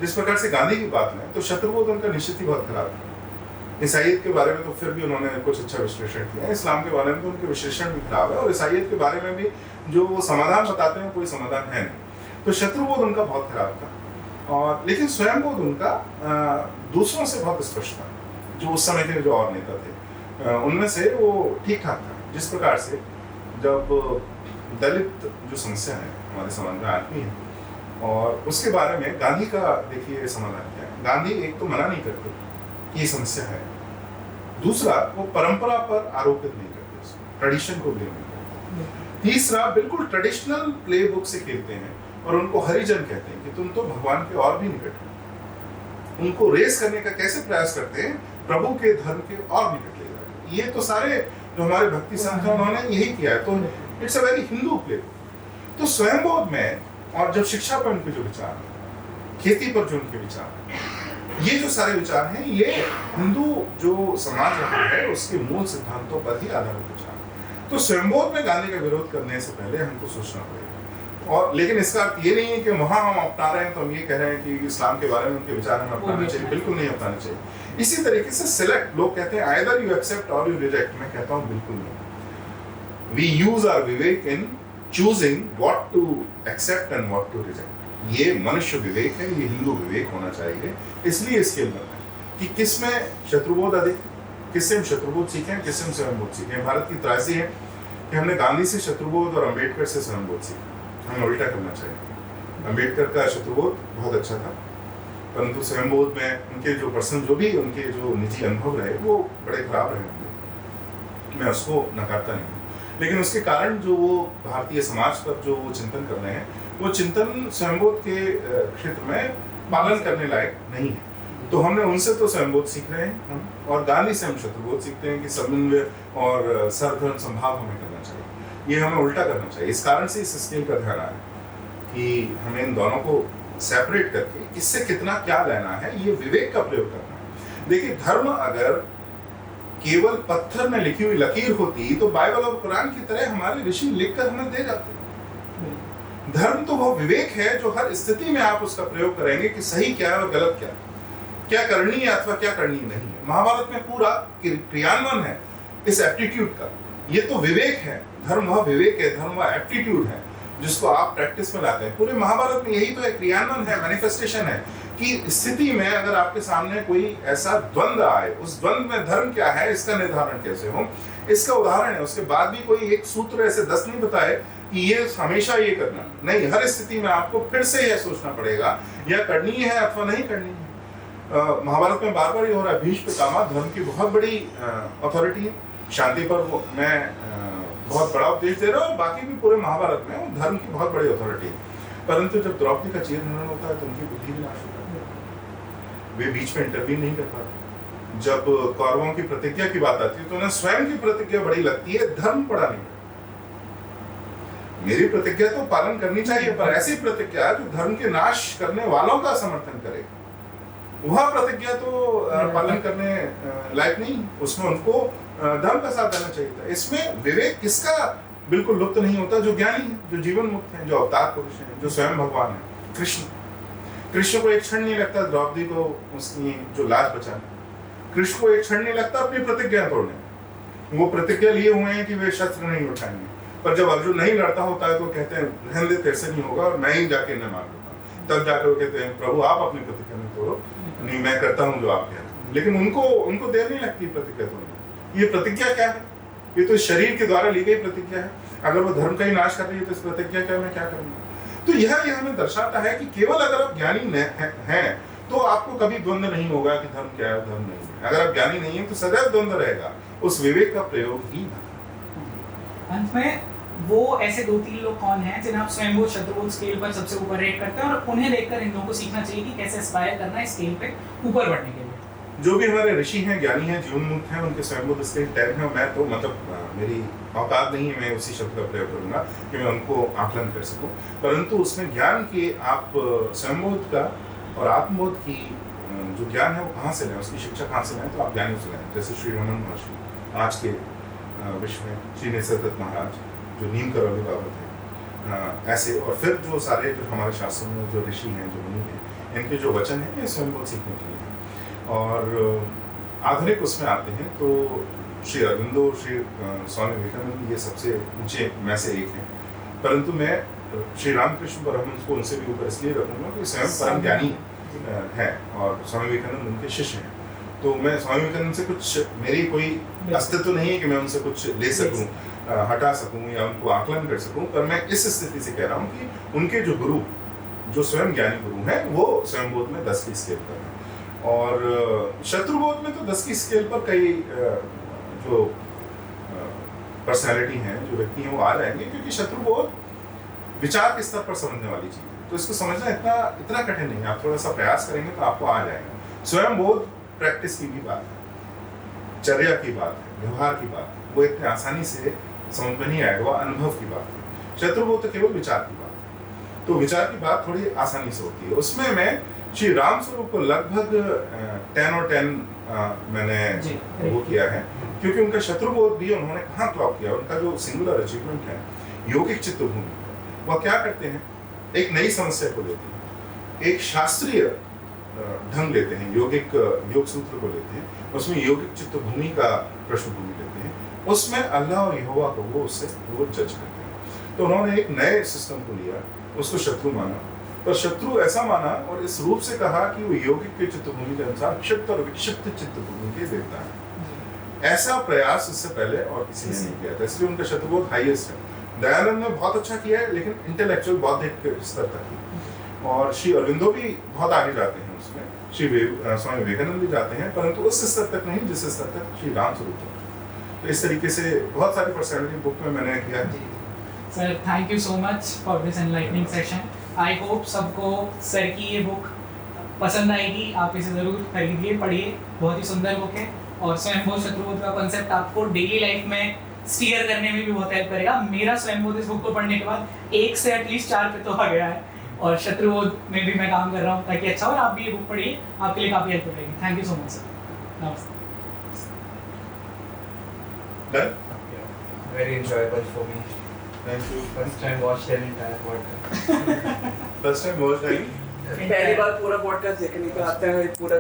जिस प्रकार से गांधी की बात में, तो शत्रुबोध उनका निश्चित ही बहुत खराब है। ईसाइयत के बारे में तो फिर भी उन्होंने कुछ अच्छा विश्लेषण किया, इस्लाम के बारे में तो उनके विश्लेषण भी खराब है, और ईसाइयत के बारे में भी जो वो समाधान बताते हैं कोई समाधान है नहीं। तो शत्रुबोध उनका बहुत खराब था, और लेकिन स्वयंबोध उनका दूसरों से बहुत स्पष्ट था, जो उस समय के जो और नेता थे उनमें से वो ठीक ठाक था। जिस प्रकार से जब दलित जो समस्या है हमारे समाज में आदमी है, और उसके बारे में गांधी का देखिए समाधान क्या है। गांधी एक तो मना नहीं करते कि ये समस्या है, दूसरा वो परंपरा पर आरोपित नहीं करते, ट्रेडिशन को ब्लेम नहीं करते, तीसरा बिल्कुल ट्रेडिशनल प्ले बुक से खेलते हैं, और उनको हरिजन कहते हैं कि तुम तो भगवान के और भी निकट हो। उनको रेस करने का कैसे प्रयास करते हैं, प्रभु के धर्म के और निकट ले जाए। ये तो सारे जो हमारे भक्ति संत हैं उन्होंने यही किया है, तो it's a very Hindu play. तो स्वयंबोध में, और जब शिक्षा पर उनके जो विचार हैं, खेती पर जो उनके विचार हैं, ये जो सारे विचार हैं, ये हिंदू जो समाज रहा है उसके मूल सिद्धांतों पर ही आधारित विचार है। तो स्वयंबोध में गांधी का विरोध करने से पहले हमको सोचना पड़ेगा। और लेकिन इसका अर्थ ये नहीं है कि वहां हम अपना रहे हैं तो हम ये कह रहे हैं कि इस्लाम के बारे में उनके विचार हमें अपनाने चाहिए, बिल्कुल नहीं अपनाने चाहिए। इसी तरीके से सिलेक्ट, लोग कहते हैं either you accept or you reject, मैं कहता हूँ बिल्कुल नहीं। We use our vivek in choosing what to accept and what to reject. ये मनुष्य विवेक है, ये हिंदू विवेक होना चाहिए, इसलिए स्केल बनना है। कि किस में शत्रुबोध अधिक, किससे हम शत्रुबोध सीखें, किससे हम स्वयंबोध सीखें। भारत की त्रासदी है कि हमने गांधी से शत्रुबोध और अंबेडकर से स्वयंबोध सीखा। हमें उल्टा करना चाहिए। अंबेडकर का शत्रुबोध बहुत अच्छा था, परंतु स्वयंबोध में उनके जो पर्सन, जो भी उनके जो निजी अनुभव रहे वो बड़े खराब रहे होंगे, मैं उसको नकारता नहीं, लेकिन उसके कारण जो वो भारतीय समाज पर जो वो चिंतन कर रहे हैं, वो चिंतन स्वयंबोध के क्षेत्र में पालन करने लायक नहीं है। तो हमने उनसे तो स्वयंबोध सीख रहे हैं हम, और गांधी से हम शत्रुबोध सीखते हैं कि समन्वय और सर्वधर्म संभाव हमें करना चाहिए। ये हमें उल्टा करना चाहिए। इस कारण से इस स्केल का ध्यान आया कि हमें इन दोनों को सेपरेट करके किससे कितना क्या लेना है, ये विवेक का प्रयोग करना है। देखिए, धर्म अगर केवल पत्थर में लिखी हुई लकीर होती तो बाइबल और कुरान की तरह हमारे ऋषि लिखकर हमें दे जाते। धर्म तो वह विवेक है जो हर स्थिति में आप उसका प्रयोग करेंगे कि सही क्या है और गलत क्या है, क्या करनी है अथवा क्या करनी नहीं है। महाभारत में पूरा क्रियान्वयन है इस एप्टीट्यूड का। ये तो विवेक है, धर्म वह विवेक है, धर्म वह एप्टीट्यूड है जिसको आप प्रैक्टिस में लाते हैं। पूरे महाभारत में यही तो है, क्रियान्वयन है, मैनिफेस्टेशन है कि स्थिति में अगर आपके सामने कोई ऐसा द्वंद्व आए, उस द्वंद्व में धर्म क्या है इसका निर्धारण कैसे हो, इसका उदाहरण है। उसके बाद भी कोई एक सूत्र ऐसे 10 नहीं बताए कि ये हमेशा ये करना नहीं, हर स्थिति में आपको फिर से यह सोचना पड़ेगा या करनी है अथवा नहीं करनी है। महाभारत में बार बार ये हो रहा है। भीष्म पितामह धर्म की बहुत बड़ी अथॉरिटी है, शांति पर वो मैं बहुत बड़ा उपदेश दे रहा हूँ, और बाकी भी पूरे महाभारत में वो धर्म की बहुत बड़ी अथॉरिटी है। परंतु जब द्रौपदी का चीरहरण होता है तो उनकी बुद्धि भी नाश होती है, वे बीच में इंटरवीन नहीं कर पाते। जब कौरवों की प्रतिज्ञा की बात आती है तो उन्हें स्वयं की प्रतिज्ञा बड़ी लगती है, धर्म पड़ा नहीं। मेरी प्रतिज्ञा तो पालन करनी चाहिए, पर ऐसी प्रतिज्ञा जो धर्म के नाश करने वालों का समर्थन करे, वह प्रतिज्ञा तो पालन करने लायक नहीं। उसमें उनको धर्म का साथ देना चाहिए था। इसमें विवेक किसका बिल्कुल लुप्त नहीं होता? जो ज्ञानी है, जो जीवन मुक्त है, जो अवतार पुरुष है, जो स्वयं भगवान है, कृष्ण। कृष्ण को एक क्षण नहीं लगता द्रौपदी को उसकी जो लाज बचाने। कृष्ण को एक क्षण नहीं लगता अपनी प्रतिज्ञा तोड़ने। वो प्रतिज्ञा लिए हुए हैं कि वे शस्त्र नहीं उठाएंगे, पर जब अर्जुन नहीं लड़ता होता है तो कहते हैं रहने दे, तेरे से नहीं होगा, और मैं ही जाके इन्हें मार दूंगा। तब जाकर वो कहते हैं प्रभु आप अपनी प्रतिज्ञा नहीं तोड़ो, नहीं मैं करता हूँ जो आप कह रहे हैं। लेकिन उनको देर नहीं लगती प्रतिज्ञा तोड़ने। ये प्रतिज्ञा क्या है? ये तो शरीर के द्वारा ली गई प्रतिज्ञा है। अगर वो धर्म का ही नाश कर रही है तो इस प्रतिज्ञा का मैं क्या करूंगा? तो यह हमें दर्शाता है कि केवल अगर आप ज्ञानी हैं तो आपको कभी द्वंद्व नहीं होगा कि धर्म क्या है धर्म नहीं है। अगर आप ज्ञानी नहीं है तो सदैव द्वंद्व रहेगा। उस विवेक का प्रयोग ही अंत में वो ऐसे 2-3 लोग कौन हैं जिन्हें आप स्वयंबोध शत्रुबोध स्केल पर सबसे ऊपर रेट करते हैं, और उन्हें देखकर इन लोगों को सीखना चाहिए कि कैसे एस्पायर करना है स्केल पे ऊपर बढ़ने के लिए? जो भी हमारे ऋषि हैं, ज्ञानी हैं, जीवन मुक्त हैं, उनके स्वयंबोध स्केल 10 है। मैं तो मेरी औकात नहीं है मैं उसी शब्द का प्रयोग करूंगा कि मैं उनको आकलन कर सकूं, परंतु उसमें ज्ञान के आप स्वयंबोध का और आत्मबोध की जो ज्ञान है वो कहाँ से लें, उसकी शिक्षा कहाँ से लें? तो आप ज्ञानी से लें। जैसे श्री रमन महर्षि, आज के विश्व में श्री निसर्गदत्त महाराज जो नीम करौली बाबत है, ऐसे और फिर जो सारे जो हमारे शास्त्रों में जो ऋषि हैं, जो मुनि हैं, इनके जो वचन हैं ये स्वयंबोध सीखने के लिए हैं। और आधुनिक उसमें आते हैं तो श्री अरविंदो, श्री स्वामी विवेकानंद, ये सबसे ऊंचे में से एक हैं। परंतु मैं श्री रामकृष्ण परमहंस को उनसे भी ऊपर इसलिए रखूंगा कि स्वयं परम ज्ञानी है और स्वामी विवेकानंद उनके शिष्य हैं। तो मैं स्वामी विवेकानंद से कुछ, मेरी कोई अस्तित्व नहीं है कि मैं उनसे कुछ ले सकूं, हटा सकूं या उनको आकलन कर सकूं, पर मैं इस स्थिति से कह रहा हूं कि उनके जो गुरु, जो स्वयं ज्ञानी गुरु हैं, वो स्वयंबोध में 10 की स्केल पर हैं। और शत्रुबोध में तो 10 की स्केल पर कई जो पर्सनैलिटी हैं, जो व्यक्ति हैं, वो आ जाएंगे, क्योंकि शत्रुबोध विचार के स्तर पर समझने वाली चीज है। तो इसको समझना इतना कठिन नहीं है। आप थोड़ा सा प्रयास करेंगे तो आपको आ जाएगा। स्वयंबोध प्रैक्टिस की भी बात है, चर्या की बात है, व्यवहार की बात है, वो इतने आसानी से समझ में नहीं आएगा, वो अनुभव की बात है। शत्रुबोध तो केवल विचार की बात है, तो विचार की बात थोड़ी आसानी से होती है। उसमें मैं श्री राम स्वरूप को लगभग 10 और 10 मैंने वो किया है, क्योंकि उनका शत्रुबोध भी उन्होंने कहाँ क्लॉक किया। उनका जो सिंगुलर अचीवमेंट है योगिक चित्तभूमि, वह क्या करते हैं, एक नई समस्या को लेते हैं, एक शास्त्रीय ढंग लेते हैं, योग सूत्र को लेते हैं, उसमें योगिक चित्तभूमि का पृष्ठभूमि लेते हैं, उसमें अल्लाह और यहोवा को वो जज करते हैं। तो उन्होंने एक नए सिस्टम को लिया, उसको शत्रु माना, पर शत्रु ऐसा माना और इस रूप से कहा कि वो यौगिक के चित्तभूमि के अनुसार क्षिप्त और विक्षिप्त चित्तभूमि के देवता है। ऐसा प्रयास इससे पहले और किसी ने नहीं किया था, इसलिए उनका शत्रुबोध हाईएस्ट है। दयानंद ने बहुत अच्छा किया है, लेकिन इंटेलेक्चुअल बौद्धिक स्तर तक ही। और श्री अरविंदो भी बहुत आगे जाते हैं उसमें, स्वामी विवेकानंद भी जाते हैं, परंतु उस स्तर तक नहीं जिस स्तर तक श्री राम स्वरूप जाते हैं। तो इस तरीके से बहुत सारी पर्सनैलिटी बुक में मैंने किया है। Sir thank you so much for this enlightening session. I hope सबको सर की ये बुक पसंद आएगी, आप इसे ज़रूर खरीदिए, पढ़िए, बहुत ही सुंदर बुक है। और स्वयंभू शत्रुबोध का कॉन्सेप्ट आपको डेली लाइफ में स्टीयर करने में भी बहुत हेल्प करेगा। मेरा स्वयंभू इस बुक को पढ़ने के बाद 1 से एटलीस्ट 4 पे तो आ गया है, और शत्रुबोध में भी मैं काम कर रहा हूँ ताकि अच्छा हो। आप भी ये बुक पढ़िए, आपके लिए काफ़ी हेल्प करेगी। Thank you so much sir. नमस्ते। Very enjoyable for me. Thank you. First time watched an entire podcast. First time watched, पहली बार पूरा podcast देखने का आता है पूरा